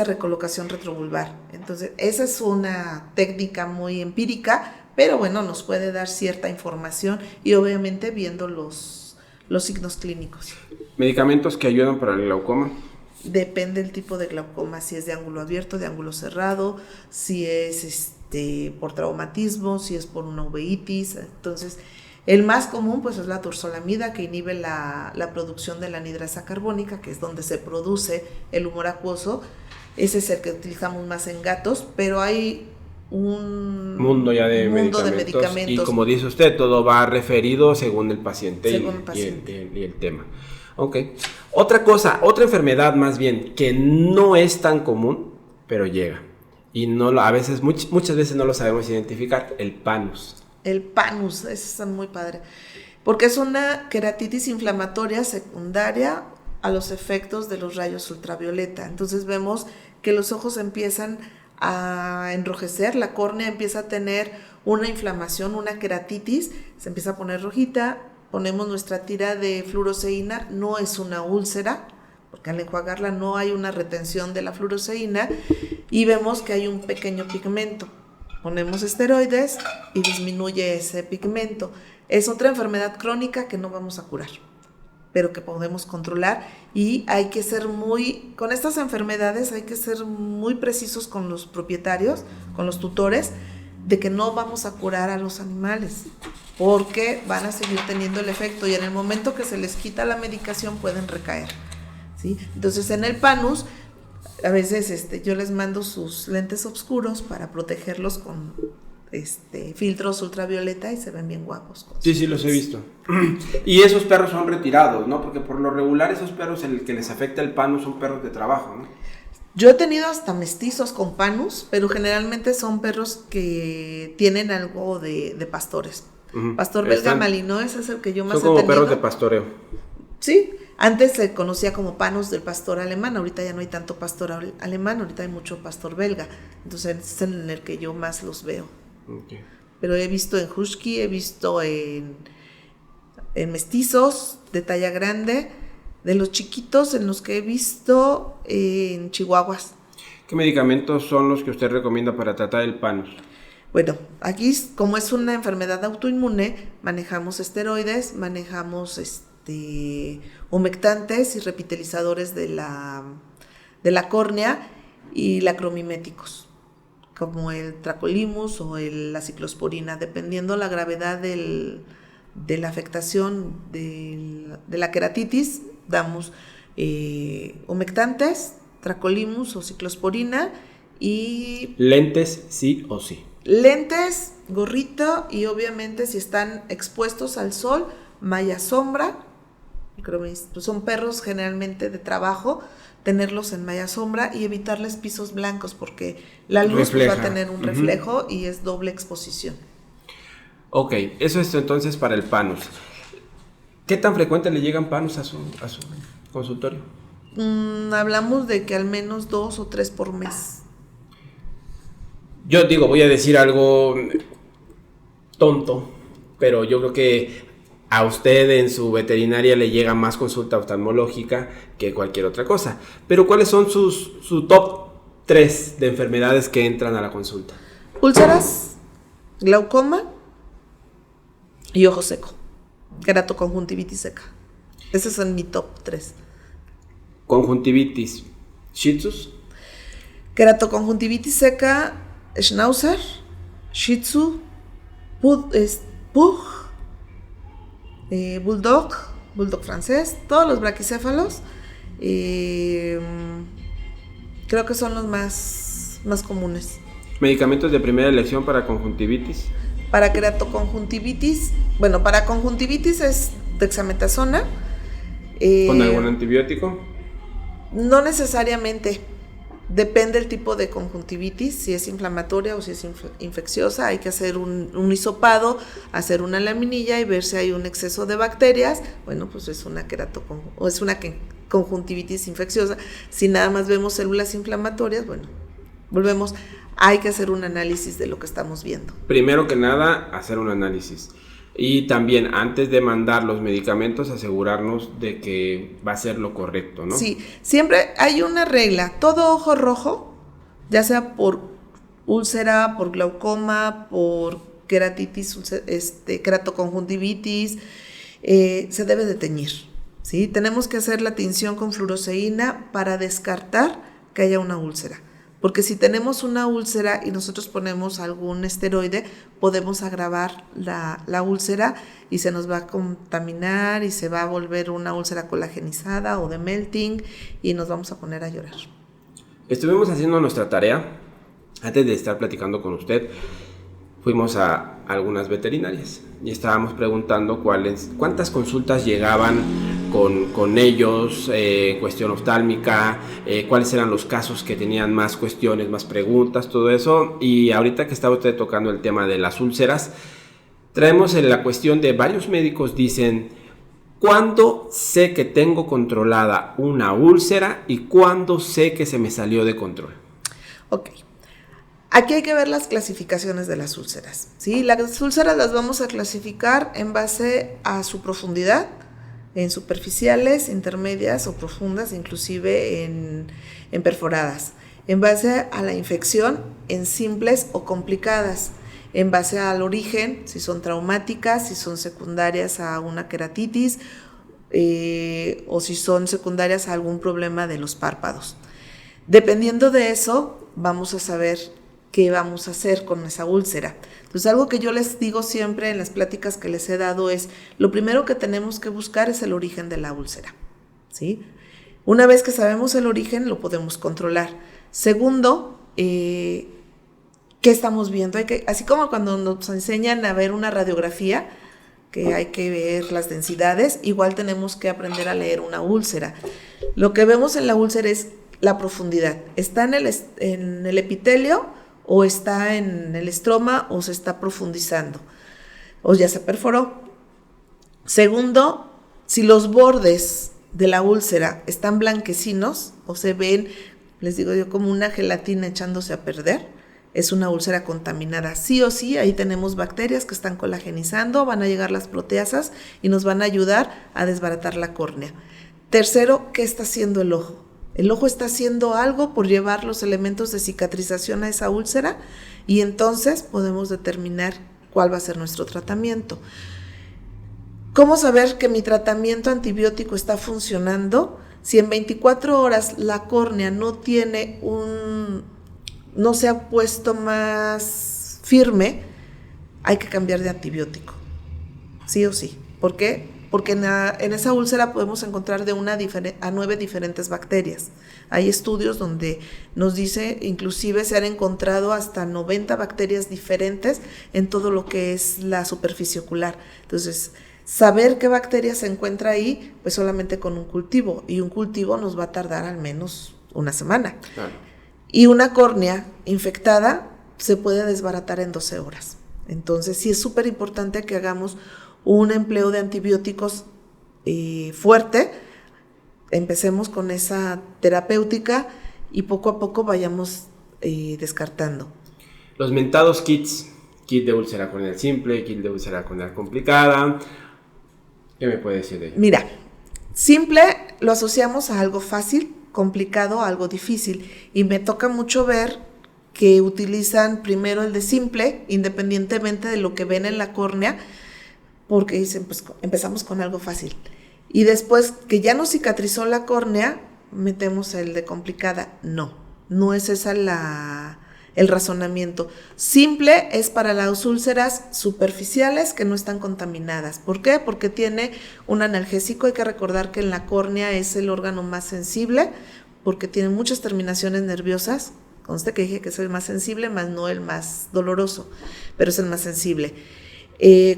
[SPEAKER 7] recolocación retrovulvar. Entonces, esa es una técnica muy empírica, pero bueno, nos puede dar cierta información, y obviamente viendo los signos clínicos.
[SPEAKER 6] ¿Medicamentos que ayudan para el glaucoma?
[SPEAKER 7] Depende del tipo de glaucoma, si es de ángulo abierto, de ángulo cerrado, si es por traumatismo, si es por una uveitis. Entonces, el más común pues es la torsolamida, que inhibe la producción de la anhidrasa carbónica, que es donde se produce el humor acuoso. Ese es el que utilizamos más en gatos, pero hay un
[SPEAKER 6] mundo ya de medicamentos. Y como dice usted, todo va referido según el paciente, y el tema. Ok. Otra cosa, otra enfermedad más bien, que no es tan común, pero llega. Y muchas veces no lo sabemos identificar, el panus.
[SPEAKER 7] El panus, eso está muy padre. Porque es una queratitis inflamatoria secundaria a los efectos de los rayos ultravioleta. Entonces vemos que los ojos empiezan a enrojecer, la córnea empieza a tener una inflamación, una queratitis, se empieza a poner rojita. Ponemos nuestra tira de fluoroceína, no es una úlcera, porque al enjuagarla no hay una retención de la fluoroceína, y vemos que hay un pequeño pigmento. Ponemos esteroides y disminuye ese pigmento. Es otra enfermedad crónica que no vamos a curar, pero que podemos controlar, y hay que ser con estas enfermedades hay que ser muy precisos con los propietarios, con los tutores, de que no vamos a curar a los animales, porque van a seguir teniendo el efecto, y en el momento que se les quita la medicación pueden recaer, ¿sí? Entonces, en el panus, a veces yo les mando sus lentes oscuros para protegerlos con filtros ultravioleta, y se ven bien guapos.
[SPEAKER 6] Sí, los he visto. Y esos perros son retirados, ¿no? Porque por lo regular esos perros, el que les afecta el panus, son perros de trabajo, ¿no?
[SPEAKER 7] Yo he tenido hasta mestizos con panus, pero generalmente son perros que tienen algo de pastores. Pastor belga malinois es el que yo más he tenido.
[SPEAKER 6] Son como perros de pastoreo.
[SPEAKER 7] Sí, antes se conocía como panus del pastor alemán, ahorita ya no hay tanto pastor alemán, ahorita hay mucho pastor belga, entonces es en el que yo más los veo. Okay. Pero he visto en husky, he visto en mestizos de talla grande, de los chiquitos en los que he visto en chihuahuas.
[SPEAKER 6] ¿Qué medicamentos son los que usted recomienda para tratar el panus?
[SPEAKER 7] Bueno, aquí como es una enfermedad autoinmune, manejamos esteroides, manejamos humectantes y repitelizadores de la córnea, y lacromiméticos, como el tracolimus o la ciclosporina, dependiendo la gravedad de la afectación de la queratitis. Damos humectantes, tracolimus o ciclosporina, y
[SPEAKER 6] lentes sí o sí.
[SPEAKER 7] Lentes, gorrito, y obviamente si están expuestos al sol, malla sombra, creo que pues son perros generalmente de trabajo, tenerlos en malla sombra y evitarles pisos blancos porque la luz pues, va a tener un reflejo y es doble exposición.
[SPEAKER 6] Ok, eso es entonces para el Panus. ¿Qué tan frecuente le llegan Panus a su consultorio?
[SPEAKER 7] Hablamos de que al menos 2 o 3 por mes.
[SPEAKER 6] Yo digo, voy a decir algo tonto, pero yo creo que a usted en su veterinaria le llega más consulta oftalmológica que cualquier otra cosa. Pero ¿cuáles son su top 3 de enfermedades que entran a la consulta?
[SPEAKER 7] Úlceras, glaucoma y ojo seco, queratoconjuntivitis seca. Esos son mi top 3.
[SPEAKER 6] Conjuntivitis, Shih Tzus.
[SPEAKER 7] Queratoconjuntivitis seca, Schnauzer, Shih Tzu, Pug, Bulldog francés, todos los braquicéfalos. Creo que son los más comunes.
[SPEAKER 6] ¿Medicamentos de primera elección para conjuntivitis?
[SPEAKER 7] Para queratoconjuntivitis, bueno, para conjuntivitis es dexametasona.
[SPEAKER 6] ¿Con algún antibiótico?
[SPEAKER 7] No necesariamente. Depende del tipo de conjuntivitis, si es inflamatoria o si es infecciosa. Hay que hacer un hisopado, hacer una laminilla y ver si hay un exceso de bacterias. Bueno, pues es una conjuntivitis infecciosa. Si nada más vemos células inflamatorias, bueno, volvemos. Hay que hacer un análisis de lo que estamos viendo.
[SPEAKER 6] Primero que nada, hacer un análisis. Y también, antes de mandar los medicamentos, asegurarnos de que va a ser lo correcto, ¿no?
[SPEAKER 7] Sí, siempre hay una regla. Todo ojo rojo, ya sea por úlcera, por glaucoma, por queratitis, queratoconjuntivitis, se debe de teñir, ¿sí? Tenemos que hacer la tinción con fluoresceína para descartar que haya una úlcera. Porque si tenemos una úlcera y nosotros ponemos algún esteroide, podemos agravar la úlcera y se nos va a contaminar y se va a volver una úlcera colagenizada o de melting y nos vamos a poner a llorar.
[SPEAKER 6] Estuvimos haciendo nuestra tarea. Antes de estar platicando con usted, fuimos a algunas veterinarias y estábamos preguntando cuántas consultas llegaban con ellos, cuestión oftálmica, cuáles eran los casos que tenían más cuestiones, más preguntas, todo eso. Y ahorita que está usted tocando el tema de las úlceras, traemos en la cuestión de varios médicos dicen, ¿cuándo sé que tengo controlada una úlcera y cuándo sé que se me salió de control?
[SPEAKER 7] Ok. Aquí hay que ver las clasificaciones de las úlceras, ¿sí? Las úlceras las vamos a clasificar en base a su profundidad, en superficiales, intermedias o profundas, inclusive en perforadas, en base a la infección, en simples o complicadas, en base al origen, si son traumáticas, si son secundarias a una queratitis o si son secundarias a algún problema de los párpados. Dependiendo de eso, vamos a saber qué vamos a hacer con esa úlcera. Entonces, algo que yo les digo siempre en las pláticas que les he dado es, lo primero que tenemos que buscar es el origen de la úlcera, ¿sí? Una vez que sabemos el origen, lo podemos controlar. Segundo, ¿qué estamos viendo? Así como cuando nos enseñan a ver una radiografía, que hay que ver las densidades, igual tenemos que aprender a leer una úlcera. Lo que vemos en la úlcera es la profundidad. ¿Está en el epitelio o está en el estroma o se está profundizando o ya se perforó? Segundo, si los bordes de la úlcera están blanquecinos o se ven, les digo yo, como una gelatina echándose a perder, es una úlcera contaminada. Sí o sí, ahí tenemos bacterias que están colagenizando, van a llegar las proteasas y nos van a ayudar a desbaratar la córnea. Tercero, ¿qué está haciendo el ojo? El ojo está haciendo algo por llevar los elementos de cicatrización a esa úlcera y entonces podemos determinar cuál va a ser nuestro tratamiento. ¿Cómo saber que mi tratamiento antibiótico está funcionando? Si en 24 horas la córnea no se ha puesto más firme, hay que cambiar de antibiótico, sí o sí. ¿Por qué? Porque en esa úlcera podemos encontrar de 1 a 9 diferentes bacterias. Hay estudios donde nos dice, inclusive se han encontrado hasta 90 bacterias diferentes en todo lo que es la superficie ocular. Entonces, Saber qué bacteria se encuentra ahí, pues solamente con un cultivo, y un cultivo nos va a tardar al menos una semana.
[SPEAKER 6] Claro.
[SPEAKER 7] Y una córnea infectada se puede desbaratar en 12 horas. Entonces sí es súper importante que hagamos un empleo de antibióticos fuerte, empecemos con esa terapéutica y poco a poco vayamos descartando.
[SPEAKER 6] Los mentados kits, kit de úlcera corneal simple, kit de úlcera corneal complicada, ¿qué me puede decir de ello?
[SPEAKER 7] Mira, simple lo asociamos a algo fácil, complicado a algo difícil, y me toca mucho ver que utilizan primero el de simple, independientemente de lo que ven en la córnea, porque dicen, pues empezamos con algo fácil. Y después que ya no cicatrizó la córnea, metemos el de complicada. No es esa el razonamiento. Simple es para las úlceras superficiales que no están contaminadas. ¿Por qué? Porque tiene un analgésico. Hay que recordar que en la córnea es el órgano más sensible, porque tiene muchas terminaciones nerviosas. Conste que dije que es el más sensible, más no el más doloroso, pero es el más sensible.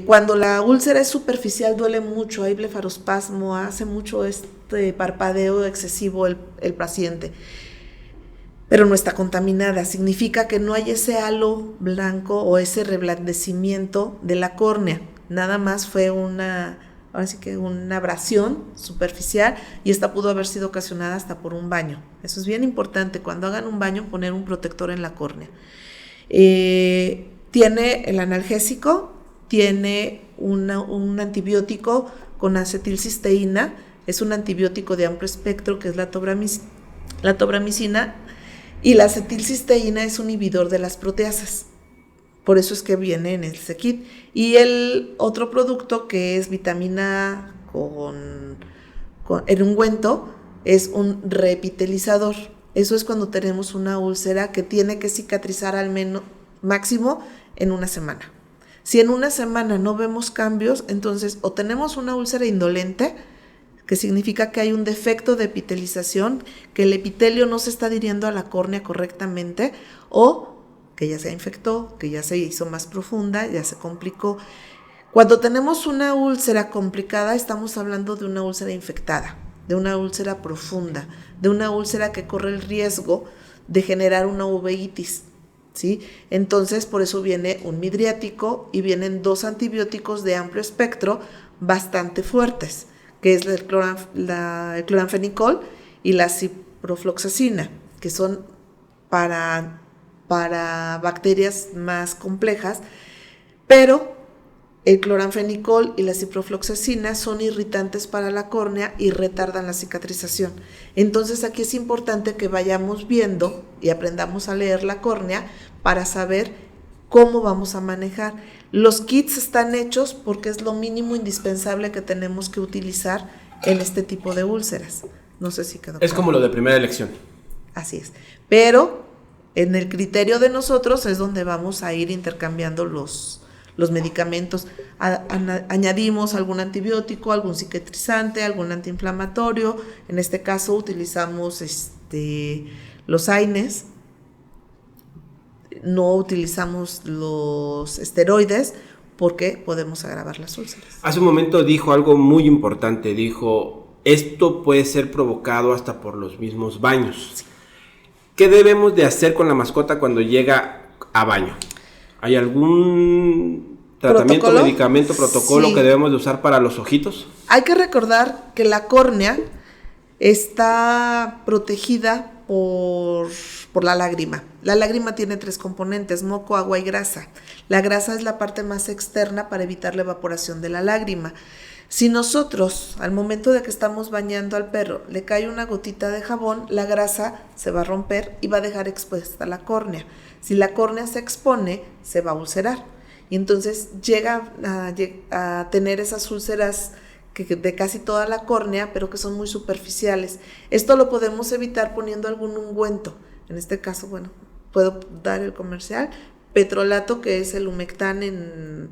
[SPEAKER 7] Cuando la úlcera es superficial duele mucho, hay blefarospasmo, hace mucho parpadeo excesivo el paciente, pero no está contaminada, significa que no hay ese halo blanco o ese reblandecimiento de la córnea, nada más fue una abrasión superficial, y esta pudo haber sido ocasionada hasta por un baño. Eso es bien importante, cuando hagan un baño poner un protector en la córnea. Tiene el analgésico, tiene un antibiótico con acetilcisteína, es un antibiótico de amplio espectro que es la tobramicina, y la acetilcisteína es un inhibidor de las proteasas. Por eso es que viene en el kit. Y el otro producto que es vitamina en ungüento es un reepitelizador. Eso es cuando tenemos una úlcera que tiene que cicatrizar al menos máximo en una semana. Si en una semana no vemos cambios, entonces o tenemos una úlcera indolente, que significa que hay un defecto de epitelización, que el epitelio no se está adhiriendo a la córnea correctamente, o que ya se infectó, que ya se hizo más profunda, ya se complicó. Cuando tenemos una úlcera complicada, estamos hablando de una úlcera infectada, de una úlcera profunda, de una úlcera que corre el riesgo de generar una uveitis, ¿sí? Entonces, por eso viene un midriático y vienen 2 antibióticos de amplio espectro bastante fuertes, que es el cloranfenicol y la ciprofloxacina, que son para bacterias más complejas, pero el cloranfenicol y la ciprofloxacina son irritantes para la córnea y retardan la cicatrización. Entonces aquí es importante que vayamos viendo y aprendamos a leer la córnea para saber cómo vamos a manejar. Los kits están hechos porque es lo mínimo indispensable que tenemos que utilizar en este tipo de úlceras. No sé si quedó claro.
[SPEAKER 6] Es como lo de primera elección.
[SPEAKER 7] Así es, pero en el criterio de nosotros es donde vamos a ir intercambiando los medicamentos. Añadimos algún antibiótico, algún cicatrizante, algún antiinflamatorio. En este caso utilizamos los AINES, no utilizamos los esteroides porque podemos agravar las úlceras.
[SPEAKER 6] Hace un momento dijo algo muy importante, dijo, esto puede ser provocado hasta por los mismos baños. Sí. ¿Qué debemos de hacer con la mascota cuando llega a baño? ¿Hay algún tratamiento, medicamento, protocolo que debemos de usar para los ojitos?
[SPEAKER 7] Hay que recordar que la córnea está protegida por la lágrima. La lágrima tiene 3 componentes, moco, agua y grasa. La grasa es la parte más externa para evitar la evaporación de la lágrima. Si nosotros, al momento de que estamos bañando al perro, le cae una gotita de jabón, la grasa se va a romper y va a dejar expuesta la córnea. Si la córnea se expone, se va a ulcerar. Y entonces llega a tener esas úlceras de casi toda la córnea, pero que son muy superficiales. Esto lo podemos evitar poniendo algún ungüento. En este caso, bueno, puedo dar el comercial, petrolato, que es el humectán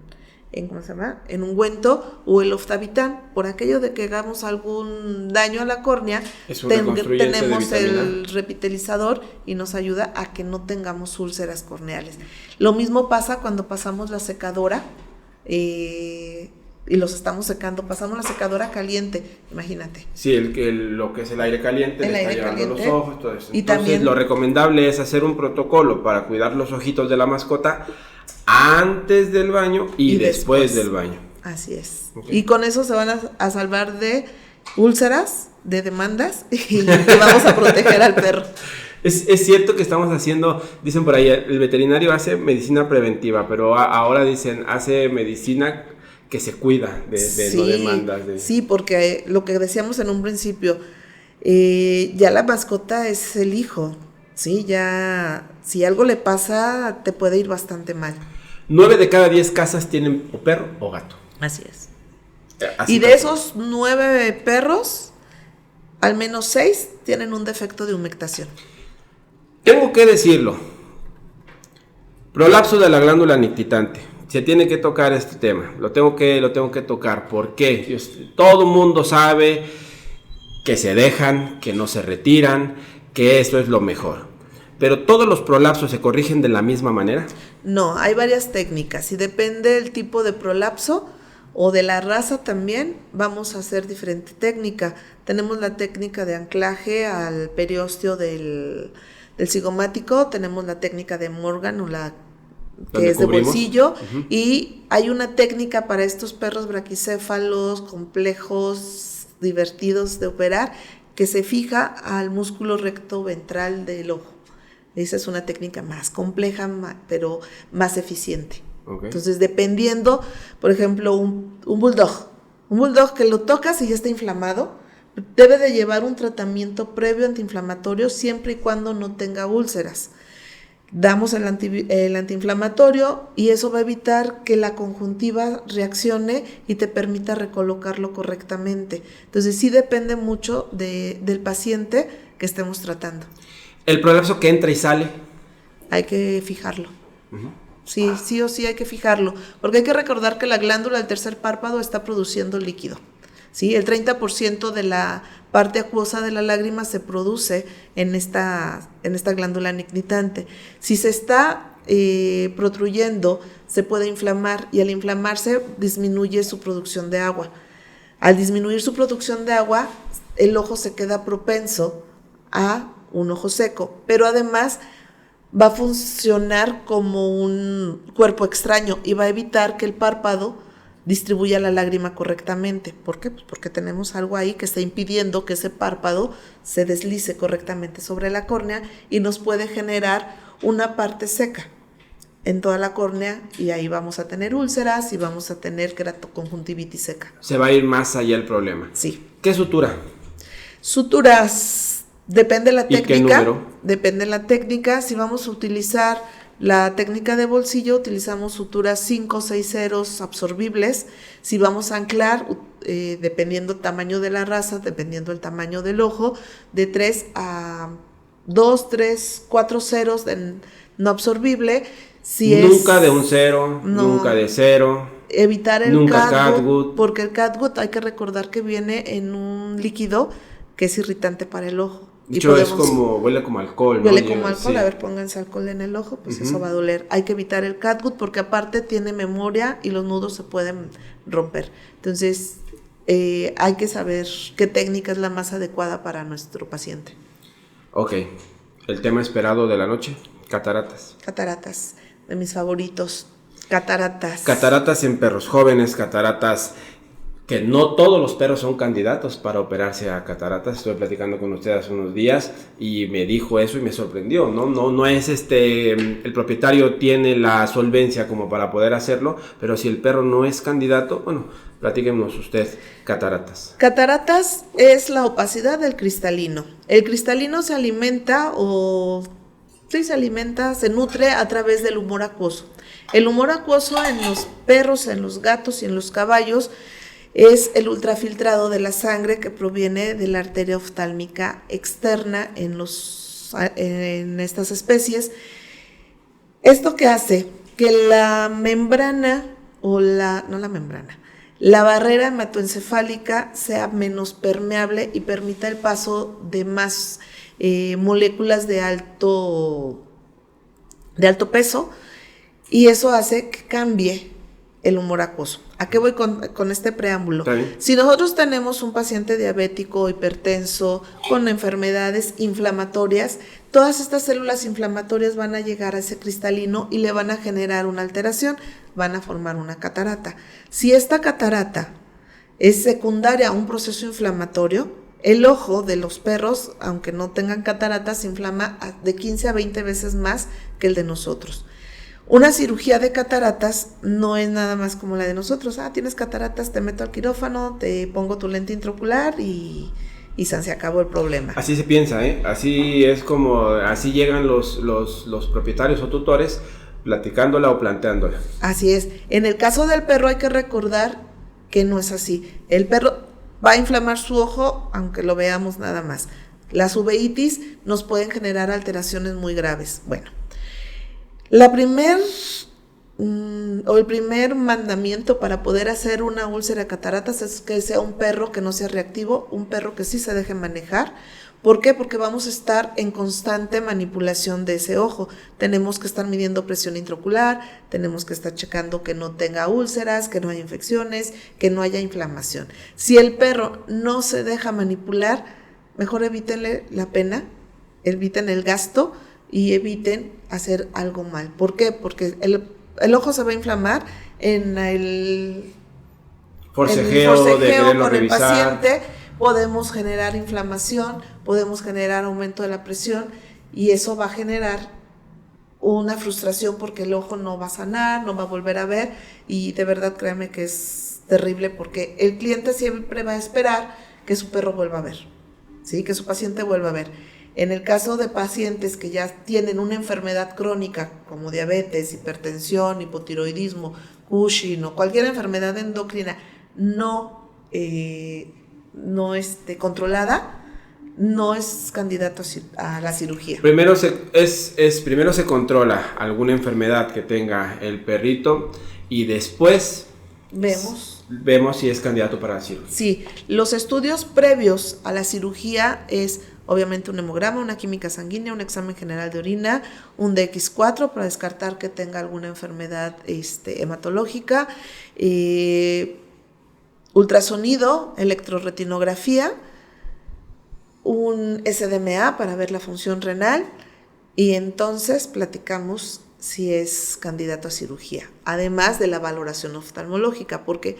[SPEAKER 7] ¿cómo se llama? En ungüento, o el Oftavitán. Por aquello de que hagamos algún daño a la córnea, tenemos el repitelizador y nos ayuda a que no tengamos úlceras corneales. Lo mismo pasa cuando pasamos la secadora y los estamos secando, pasamos la secadora caliente, imagínate.
[SPEAKER 6] Sí, lo que es el aire caliente,
[SPEAKER 7] El
[SPEAKER 6] le está
[SPEAKER 7] aire
[SPEAKER 6] llevando
[SPEAKER 7] caliente.
[SPEAKER 6] los ojos, todo eso.
[SPEAKER 7] Y
[SPEAKER 6] Entonces,
[SPEAKER 7] también-
[SPEAKER 6] lo recomendable es hacer un protocolo para cuidar los ojitos de la mascota antes del baño y después del baño.
[SPEAKER 7] Así es.
[SPEAKER 6] Ok.
[SPEAKER 7] Y con eso se van a salvar de úlceras, de demandas, y vamos a proteger al perro.
[SPEAKER 6] Es cierto que estamos haciendo, dicen por ahí, el veterinario hace medicina preventiva, pero ahora dicen, hace medicina que se cuida de no demandas.
[SPEAKER 7] Sí, porque lo que decíamos en un principio, ya la mascota es el hijo, ¿sí? Ya, si algo le pasa, te puede ir bastante mal.
[SPEAKER 6] 9 de cada 10 casas tienen o perro o gato.
[SPEAKER 7] Así es.
[SPEAKER 6] Así
[SPEAKER 7] Y de
[SPEAKER 6] tal
[SPEAKER 7] esos 9 perros, al menos 6 tienen un defecto de humectación.
[SPEAKER 6] Tengo que decirlo. Prolapso de la glándula nictitante. Se tiene que tocar este tema. Lo tengo que tocar. ¿Por qué? Todo mundo sabe que se dejan, que no se retiran, que eso es lo mejor. Pero todos los prolapsos se corrigen de la misma manera.
[SPEAKER 7] No, hay varias técnicas y depende del tipo de prolapso o de la raza también, vamos a hacer diferente técnica. Tenemos la técnica de anclaje al periósteo del cigomático, tenemos la técnica de Morgan o la que
[SPEAKER 6] Donde
[SPEAKER 7] es de
[SPEAKER 6] cubrimos.
[SPEAKER 7] bolsillo, y hay una técnica para estos perros braquicéfalos, complejos, divertidos de operar, que se fija al músculo recto ventral del ojo. Esa es una técnica más compleja, pero más eficiente.
[SPEAKER 6] Okay.
[SPEAKER 7] Entonces, dependiendo, por ejemplo, un bulldog que lo tocas y ya está inflamado, debe de llevar un tratamiento previo antiinflamatorio siempre y cuando no tenga úlceras. Damos el antiinflamatorio y eso va a evitar que la conjuntiva reaccione y te permita recolocarlo correctamente. Entonces, sí depende mucho del paciente que estemos tratando.
[SPEAKER 6] El prolapso que entra y sale.
[SPEAKER 7] Hay que fijarlo. Sí, sí o sí hay que fijarlo, porque hay que recordar que la glándula del tercer párpado está produciendo líquido. ¿Sí? El 30% de la parte acuosa de la lágrima se produce en esta glándula nictitante. Si se está protruyendo, se puede inflamar y al inflamarse disminuye su producción de agua. Al disminuir su producción de agua, el ojo se queda propenso a un ojo seco, pero además va a funcionar como un cuerpo extraño y va a evitar que el párpado distribuya la lágrima correctamente. ¿Por qué? Pues porque tenemos algo ahí que está impidiendo que ese párpado se deslice correctamente sobre la córnea y nos puede generar una parte seca en toda la córnea y ahí vamos a tener úlceras y vamos a tener keratoconjuntivitis seca.
[SPEAKER 6] Se va a ir más allá el problema.
[SPEAKER 7] Sí.
[SPEAKER 6] ¿Qué sutura?
[SPEAKER 7] Suturas, depende de la
[SPEAKER 6] ¿Y qué
[SPEAKER 7] técnica.
[SPEAKER 6] número?
[SPEAKER 7] Depende de la técnica. Si vamos a utilizar la técnica de bolsillo, utilizamos suturas 5 o 6 ceros absorbibles. Si vamos a anclar, dependiendo del tamaño de la raza, dependiendo del tamaño del ojo, de 3 a 2, 3, 4 ceros no absorbible. Si
[SPEAKER 6] Nunca
[SPEAKER 7] es,
[SPEAKER 6] de un cero,
[SPEAKER 7] no.
[SPEAKER 6] nunca de cero.
[SPEAKER 7] Evitar el
[SPEAKER 6] Nunca
[SPEAKER 7] catgut,
[SPEAKER 6] catgut.
[SPEAKER 7] porque el catgut hay que recordar que viene en un líquido que es irritante para el ojo.
[SPEAKER 6] De hecho, huele como alcohol, ¿no?
[SPEAKER 7] Huele como alcohol,
[SPEAKER 6] Sí.
[SPEAKER 7] a ver, pónganse alcohol en el ojo, pues eso va a doler. Hay que evitar el catgut porque aparte tiene memoria y los nudos se pueden romper. Entonces, hay que saber qué técnica es la más adecuada para nuestro paciente.
[SPEAKER 6] Ok, el tema esperado de la noche, cataratas.
[SPEAKER 7] Cataratas, de mis favoritos. Cataratas.
[SPEAKER 6] Cataratas en perros jóvenes, cataratas que no todos los perros son candidatos para operarse a cataratas. Estuve platicando con usted hace unos días y me dijo eso y me sorprendió. No es el propietario tiene la solvencia como para poder hacerlo, pero si el perro no es candidato, bueno, platíquenos usted, cataratas.
[SPEAKER 7] Cataratas es la opacidad del cristalino. El cristalino se nutre a través del humor acuoso. El humor acuoso en los perros, en los gatos y en los caballos es el ultrafiltrado de la sangre que proviene de la arteria oftálmica externa en estas especies. Esto que hace que la membrana la barrera hematoencefálica sea menos permeable y permita el paso de más moléculas de alto peso, y eso hace que cambie el humor acuoso. ¿A qué voy con este preámbulo?
[SPEAKER 6] Está bien.
[SPEAKER 7] Si nosotros tenemos un paciente diabético, hipertenso, con enfermedades inflamatorias, todas estas células inflamatorias van a llegar a ese cristalino y le van a generar una alteración, van a formar una catarata. Si esta catarata es secundaria a un proceso inflamatorio, el ojo de los perros, aunque no tengan cataratas, se inflama de 15 a 20 veces más que el de nosotros. Una cirugía de cataratas no es nada más como la de nosotros. Tienes cataratas, te meto al quirófano, te pongo tu lente intraocular y se acabó el problema.
[SPEAKER 6] Así se piensa, así es como, así llegan los propietarios o tutores platicándola o planteándola.
[SPEAKER 7] Así es. En el caso del perro hay que recordar que no es así. El perro va a inflamar su ojo, aunque lo veamos nada más. Las uveitis nos pueden generar alteraciones muy graves. Bueno, el primer mandamiento para poder hacer una úlcera de cataratas es que sea un perro que no sea reactivo, un perro que sí se deje manejar. ¿Por qué? Porque vamos a estar en constante manipulación de ese ojo. Tenemos que estar midiendo presión intraocular, tenemos que estar checando que no tenga úlceras, que no haya infecciones, que no haya inflamación. Si el perro no se deja manipular, mejor evítenle la pena, eviten el gasto y eviten hacer algo mal. ¿Por qué? Porque el ojo se va a inflamar en el
[SPEAKER 6] forcejeo de quererlo
[SPEAKER 7] con
[SPEAKER 6] revisar.
[SPEAKER 7] El paciente. Podemos generar inflamación, podemos generar aumento de la presión y eso va a generar una frustración porque el ojo no va a sanar, no va a volver a ver y de verdad créanme que es terrible porque el cliente siempre va a esperar que su perro vuelva a ver, ¿sí? Que su paciente vuelva a ver. En el caso de pacientes que ya tienen una enfermedad crónica como diabetes, hipertensión, hipotiroidismo, Cushing o cualquier enfermedad endocrina no controlada, no es candidato a la cirugía.
[SPEAKER 6] Primero se controla alguna enfermedad que tenga el perrito y después vemos si es candidato para la cirugía.
[SPEAKER 7] Sí, los estudios previos a la cirugía es obviamente un hemograma, una química sanguínea, un examen general de orina, un DX4 para descartar que tenga alguna enfermedad hematológica, ultrasonido, electroretinografía, un SDMA para ver la función renal y entonces platicamos si es candidato a cirugía, además de la valoración oftalmológica, porque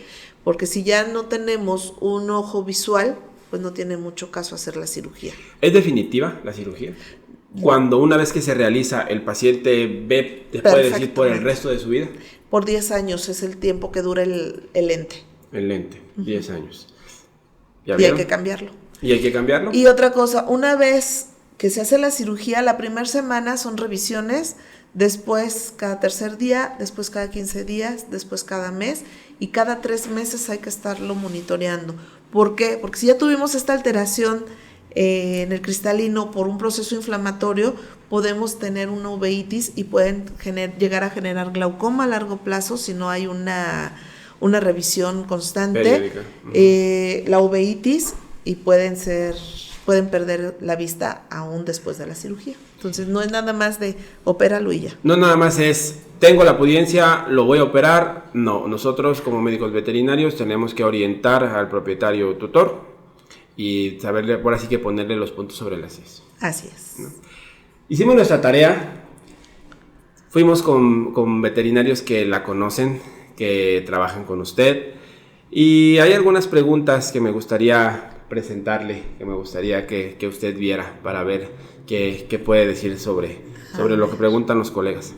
[SPEAKER 7] si ya no tenemos un ojo visual, pues no tiene mucho caso hacer la cirugía.
[SPEAKER 6] ¿Es definitiva la cirugía? Cuando una vez que se realiza, el paciente ve, te puede decir por el resto de su vida.
[SPEAKER 7] Por 10 años es el tiempo que dura el lente.
[SPEAKER 6] El lente, 10 años.
[SPEAKER 7] Y hay que cambiarlo.
[SPEAKER 6] ¿Y hay que cambiarlo?
[SPEAKER 7] Y otra cosa, una vez que se hace la cirugía, la primera semana son revisiones, después cada tercer día, después cada 15 días, después cada mes y cada 3 meses hay que estarlo monitoreando. ¿Por qué? Porque si ya tuvimos esta alteración en el cristalino por un proceso inflamatorio, podemos tener una uveitis y pueden llegar a generar glaucoma a largo plazo si no hay una revisión constante.
[SPEAKER 6] Periódica.
[SPEAKER 7] La uveitis y pueden perder la vista aún después de la cirugía. Entonces no es nada más de opéralo y ya.
[SPEAKER 6] No nada más es, tengo la pudiencia, lo voy a operar. No, nosotros como médicos veterinarios tenemos que orientar al propietario tutor y saberle, por así que ponerle los puntos sobre las IES.
[SPEAKER 7] Así es.
[SPEAKER 6] ¿No? Hicimos nuestra tarea, fuimos con veterinarios que la conocen, que trabajan con usted y hay algunas preguntas que me gustaría presentarle, que me gustaría que usted viera para ver qué puede decir sobre lo que preguntan los colegas.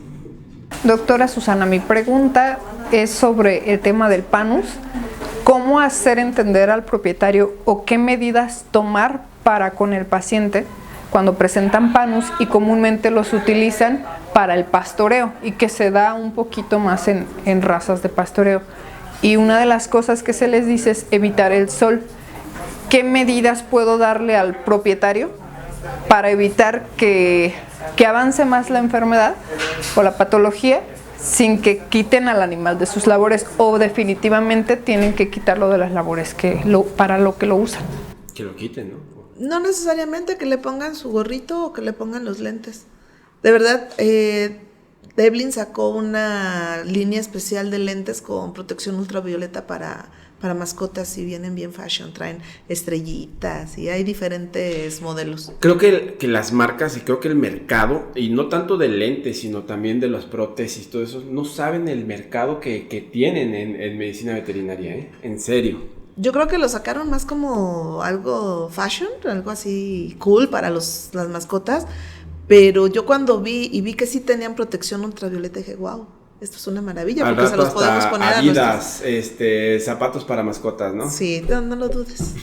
[SPEAKER 8] Doctora Susana, mi pregunta es sobre el tema del panus. ¿Cómo hacer entender al propietario o qué medidas tomar para con el paciente cuando presentan panus y comúnmente los utilizan para el pastoreo y que se da un poquito más en razas de pastoreo? Y una de las cosas que se les dice es evitar el sol. ¿Qué medidas puedo darle al propietario para evitar que avance más la enfermedad o la patología sin que quiten al animal de sus labores o definitivamente tienen que quitarlo de las labores para lo que lo usan?
[SPEAKER 6] Que lo quiten, ¿no?
[SPEAKER 7] No necesariamente que le pongan su gorrito o que le pongan los lentes. De verdad, Deblin sacó una línea especial de lentes con protección ultravioleta para mascotas y vienen bien fashion, traen estrellitas y hay diferentes modelos.
[SPEAKER 6] Creo que las marcas y creo que el mercado, y no tanto de lentes, sino también de las prótesis, todo eso, no saben el mercado que tienen en medicina veterinaria, ¿eh? En serio.
[SPEAKER 7] Yo creo que lo sacaron más como algo fashion, algo así cool para las mascotas, pero yo cuando vi que sí tenían protección ultravioleta dije, wow, esto es una maravilla,
[SPEAKER 6] Al
[SPEAKER 7] porque
[SPEAKER 6] rato
[SPEAKER 7] se los podemos poner
[SPEAKER 6] Adidas,
[SPEAKER 7] a nuestros...
[SPEAKER 6] zapatos para mascotas, ¿no?
[SPEAKER 7] Sí, no lo dudes.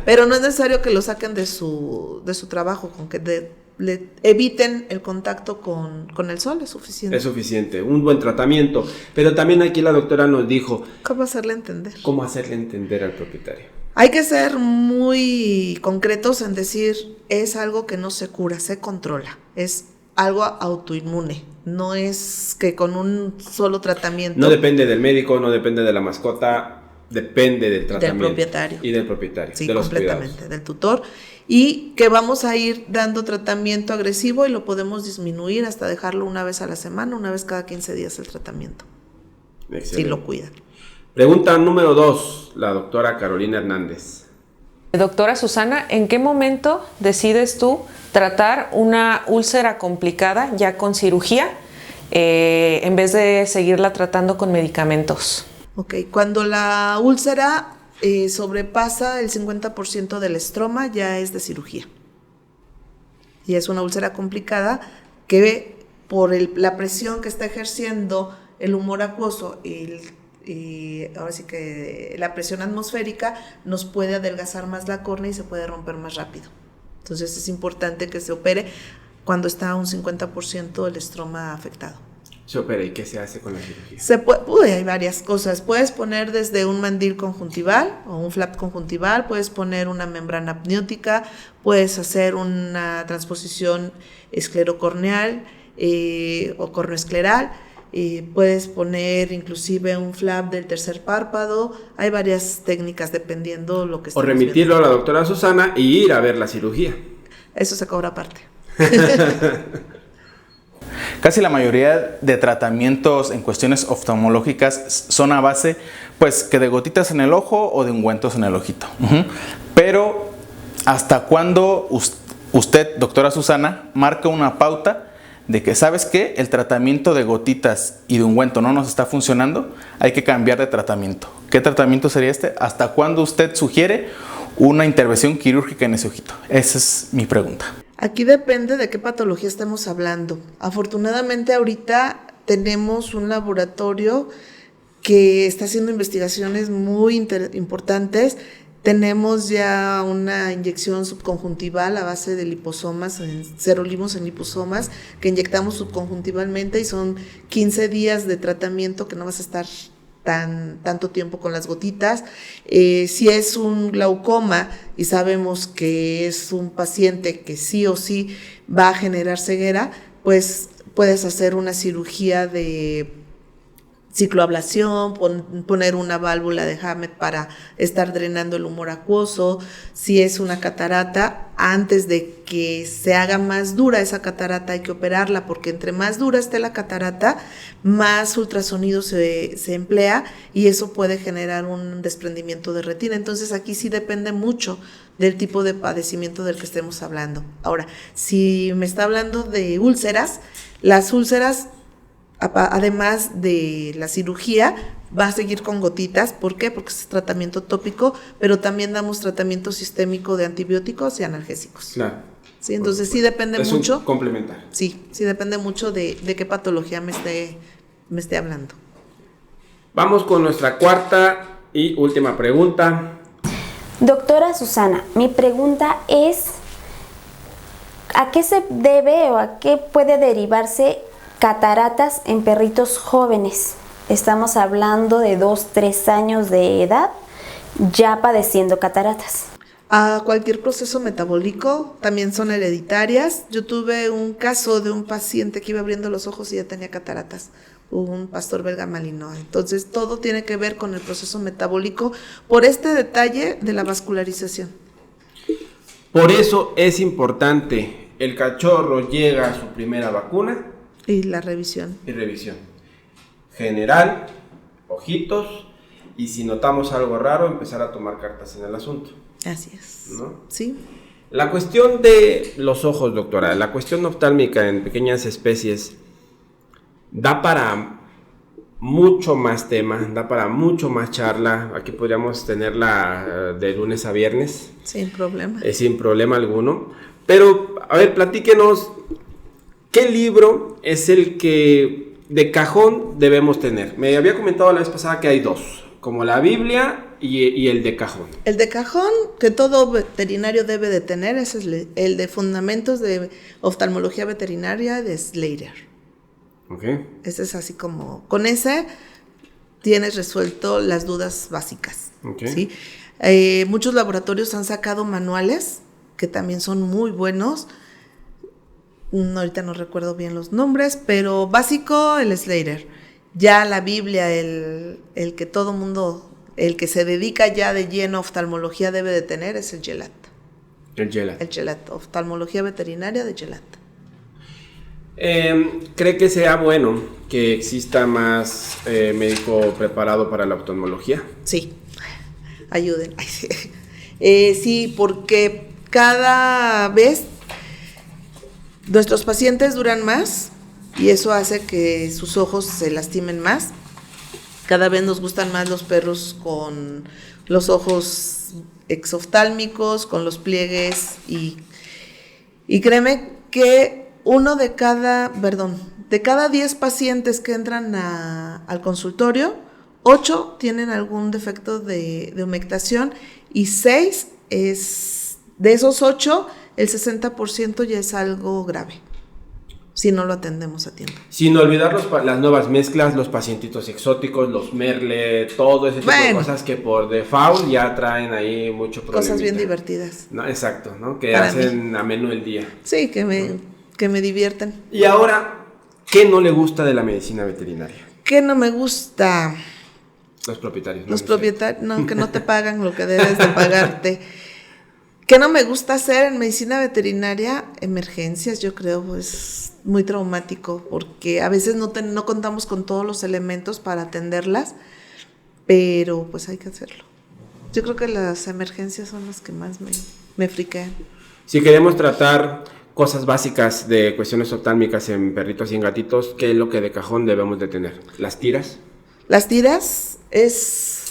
[SPEAKER 7] Pero no es necesario que lo saquen de su trabajo, con que le eviten el contacto con el sol, es suficiente.
[SPEAKER 6] Es suficiente, un buen tratamiento. Pero también aquí la doctora nos dijo
[SPEAKER 7] ¿Cómo hacerle entender?
[SPEAKER 6] cómo hacerle entender al propietario.
[SPEAKER 7] Hay que ser muy concretos en decir, es algo que no se cura, se controla, es algo autoinmune, no es que con un solo tratamiento.
[SPEAKER 6] No depende del médico, no depende de la mascota, depende del tratamiento.
[SPEAKER 7] Del propietario.
[SPEAKER 6] Y del propietario,
[SPEAKER 7] Sí,
[SPEAKER 6] de los
[SPEAKER 7] completamente,
[SPEAKER 6] cuidados.
[SPEAKER 7] del tutor. Y que vamos a ir dando tratamiento agresivo y lo podemos disminuir hasta dejarlo una vez a la semana, una vez cada 15 días el tratamiento.
[SPEAKER 6] Excelente.
[SPEAKER 7] Si lo cuidan.
[SPEAKER 6] Pregunta número 2, la doctora Carolina Hernández.
[SPEAKER 2] Doctora Susana, ¿en qué momento decides tú tratar una úlcera complicada ya con cirugía en vez de seguirla tratando con medicamentos?
[SPEAKER 7] Ok, cuando la úlcera sobrepasa el 50% del estroma, ya es de cirugía. Y es una úlcera complicada que por la presión que está ejerciendo el humor acuoso y ahora sí que la presión atmosférica nos puede adelgazar más la córnea y se puede romper más rápido. Entonces es importante que se opere cuando está a un 50% el estroma afectado.
[SPEAKER 6] Se opera, ¿y qué se hace con la cirugía?
[SPEAKER 7] Hay varias cosas. Puedes poner desde un mandil conjuntival o un flap conjuntival, puedes poner una membrana amniótica, puedes hacer una transposición esclerocorneal o corneoescleral, puedes poner inclusive un flap del tercer párpado. Hay varias técnicas dependiendo lo que
[SPEAKER 6] O
[SPEAKER 7] estemos
[SPEAKER 6] remitirlo
[SPEAKER 7] viendo.
[SPEAKER 6] a la doctora Susana y ir a ver la cirugía.
[SPEAKER 7] Eso se cobra aparte.
[SPEAKER 9] Casi la mayoría de tratamientos en cuestiones oftalmológicas son a base, pues, que de gotitas en el ojo o de ungüentos en el ojito. Pero, ¿hasta cuándo usted, doctora Susana, marca una pauta de que, ¿sabes qué? El tratamiento de gotitas y de ungüento no nos está funcionando, hay que cambiar de tratamiento? ¿Qué tratamiento sería este? ¿Hasta cuándo usted sugiere una intervención quirúrgica en ese ojito? Esa es mi pregunta.
[SPEAKER 7] Aquí depende de qué patología estemos hablando. Afortunadamente ahorita tenemos un laboratorio que está haciendo investigaciones muy importantes. Tenemos ya una inyección subconjuntival a base de liposomas, serolimos en liposomas, que inyectamos subconjuntivalmente y son 15 días de tratamiento que no vas a estar tanto tiempo con las gotitas. Si es un glaucoma y sabemos que es un paciente que sí o sí va a generar ceguera, pues puedes hacer una cirugía de cicloablación, poner una válvula de Hammett para estar drenando el humor acuoso. Si es una catarata, antes de que se haga más dura esa catarata hay que operarla, porque entre más dura esté la catarata, más ultrasonido se emplea y eso puede generar un desprendimiento de retina. Entonces aquí sí depende mucho del tipo de padecimiento del que estemos hablando. Ahora, si me está hablando de úlceras, las úlceras, además de la cirugía, va a seguir con gotitas. ¿Por qué? Porque es tratamiento tópico, pero también damos tratamiento sistémico de antibióticos y analgésicos.
[SPEAKER 6] Claro.
[SPEAKER 7] Sí, entonces sí depende mucho.
[SPEAKER 6] Un complementario.
[SPEAKER 7] Sí depende mucho de qué patología me esté hablando.
[SPEAKER 6] Vamos con nuestra cuarta y última pregunta.
[SPEAKER 10] Doctora Susana, mi pregunta es, ¿a qué se debe o a qué puede derivarse cataratas en perritos jóvenes? Estamos hablando de 2-3 años de edad ya padeciendo cataratas.
[SPEAKER 7] A cualquier proceso metabólico, también son hereditarias. Yo tuve un caso de un paciente que iba abriendo los ojos y ya tenía cataratas, un pastor belga malinois. Entonces todo tiene que ver con el proceso metabólico por este detalle de la vascularización.
[SPEAKER 6] Por eso es importante, el cachorro llega a su primera vacuna
[SPEAKER 7] Y la revisión.
[SPEAKER 6] Y revisión. General, ojitos, y si notamos algo raro, empezar a tomar cartas en el asunto.
[SPEAKER 7] Así es.
[SPEAKER 6] ¿No?
[SPEAKER 7] Sí.
[SPEAKER 6] La cuestión de los ojos, doctora, la cuestión oftálmica en pequeñas especies da para mucho más tema, da para mucho más charla. Aquí podríamos tenerla de lunes a viernes.
[SPEAKER 7] Sin problema.
[SPEAKER 6] Sin problema alguno. Pero, a ver, platíquenos, ¿qué libro es el que de cajón debemos tener? Me había comentado la vez pasada que hay dos, como la Biblia y el de cajón.
[SPEAKER 7] El de cajón que todo veterinario debe de tener es el de Fundamentos de Oftalmología Veterinaria de Slater.
[SPEAKER 6] Okay.
[SPEAKER 7] Ese es así como, con ese tienes resuelto las dudas básicas.
[SPEAKER 6] Okay.
[SPEAKER 7] ¿Sí? Muchos laboratorios han sacado manuales que también son muy buenos. Ahorita no recuerdo bien los nombres, pero básico el Slater. Ya la Biblia, el que todo mundo, el que se dedica ya de lleno a oftalmología debe de tener es el Gelatt.
[SPEAKER 6] El Gelatt.
[SPEAKER 7] El Gelatt, Oftalmología Veterinaria de Gelatt.
[SPEAKER 6] ¿Cree que sea bueno que exista más médico preparado para la oftalmología?
[SPEAKER 7] Sí, ayuden. Sí, porque cada vez nuestros pacientes duran más y eso hace que sus ojos se lastimen más. Cada vez nos gustan más los perros con los ojos exoftálmicos, con los pliegues y créeme que de cada 10 pacientes que entran al consultorio, 8 tienen algún defecto de humectación y 6 de esos 8, el 60% ya es algo grave, si no lo atendemos a tiempo.
[SPEAKER 6] Sin olvidar las nuevas mezclas, los pacientitos exóticos, los merle, todo ese tipo de cosas que por default ya traen ahí mucho problema.
[SPEAKER 7] Cosas bien divertidas.
[SPEAKER 6] No, exacto, ¿no? Que
[SPEAKER 7] Para
[SPEAKER 6] hacen ameno el día.
[SPEAKER 7] Sí, que me divierten.
[SPEAKER 6] Y ahora, ¿qué no le gusta de la medicina veterinaria?
[SPEAKER 7] ¿Qué no me gusta?
[SPEAKER 6] Los propietarios.
[SPEAKER 7] Los propietarios, no, que no te pagan lo que debes de pagarte. ¿Qué no me gusta hacer en medicina veterinaria? Emergencias, yo creo, es muy traumático porque a veces no contamos con todos los elementos para atenderlas, pero pues hay que hacerlo. Yo creo que las emergencias son las que más me friquean.
[SPEAKER 6] Si queremos tratar cosas básicas de cuestiones oftálmicas en perritos y en gatitos, ¿qué es lo que de cajón debemos de tener? ¿Las tiras?
[SPEAKER 7] Las tiras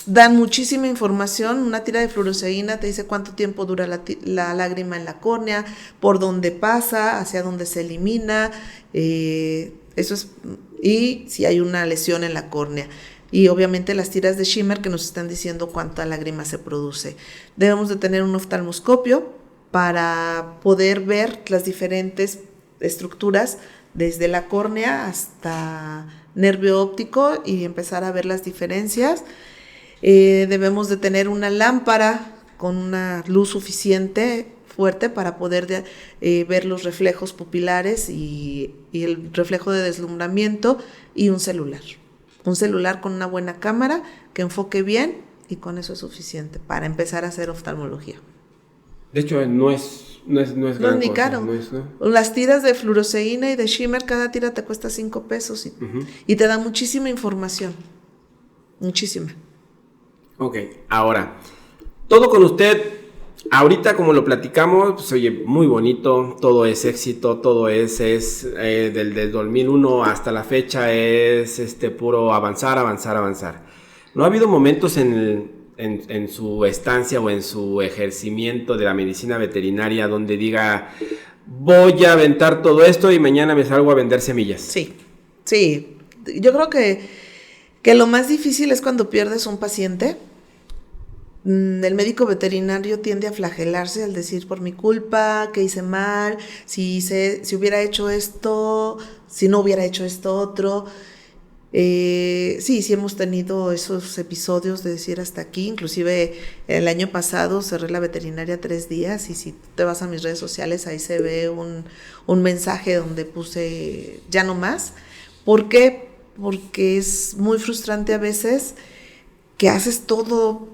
[SPEAKER 7] dan muchísima información. Una tira de fluoresceína te dice cuánto tiempo dura la lágrima en la córnea, por dónde pasa, hacia dónde se elimina, eso es, y si hay una lesión en la córnea. Y obviamente las tiras de Schimmer que nos están diciendo cuánta lágrima se produce. Debemos de tener un oftalmoscopio para poder ver las diferentes estructuras desde la córnea hasta nervio óptico y empezar a ver las diferencias. Debemos de tener una lámpara con una luz suficiente, fuerte, para poder ver los reflejos pupilares y el reflejo de deslumbramiento, y un celular. Un celular con una buena cámara que enfoque bien, y con eso es suficiente para empezar a hacer oftalmología.
[SPEAKER 6] De hecho, no es gran
[SPEAKER 7] ni
[SPEAKER 6] cosa,
[SPEAKER 7] caro.
[SPEAKER 6] ¿no?
[SPEAKER 7] Las tiras de fluoresceína y de Schimmer, cada tira te cuesta 5 pesos y te da muchísima información. Muchísima.
[SPEAKER 6] Ok, ahora, todo con usted, ahorita como lo platicamos, pues oye, muy bonito, todo es éxito, todo es del 2001 hasta la fecha es puro avanzar. ¿No ha habido momentos en su estancia o en su ejercimiento de la medicina veterinaria donde diga, voy a aventar todo esto y mañana me salgo a vender semillas?
[SPEAKER 7] Sí. Yo creo que lo más difícil es cuando pierdes un paciente. El médico veterinario tiende a flagelarse al decir, por mi culpa, que hice mal, si hubiera hecho esto, si no hubiera hecho esto otro. Sí hemos tenido esos episodios de decir hasta aquí. Inclusive el año pasado cerré la veterinaria 3 días, y si te vas a mis redes sociales ahí se ve un mensaje donde puse ya no más. ¿Por qué? Porque es muy frustrante a veces que haces todo,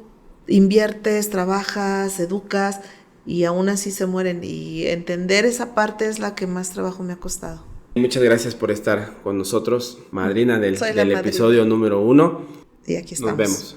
[SPEAKER 7] inviertes, trabajas, educas, y aún así se mueren, y entender esa parte es la que más trabajo me ha costado.
[SPEAKER 6] Muchas gracias por estar con nosotros, madrina del
[SPEAKER 7] Soy la madrina.
[SPEAKER 6] episodio número 1.
[SPEAKER 7] Y aquí estamos.
[SPEAKER 6] Nos vemos.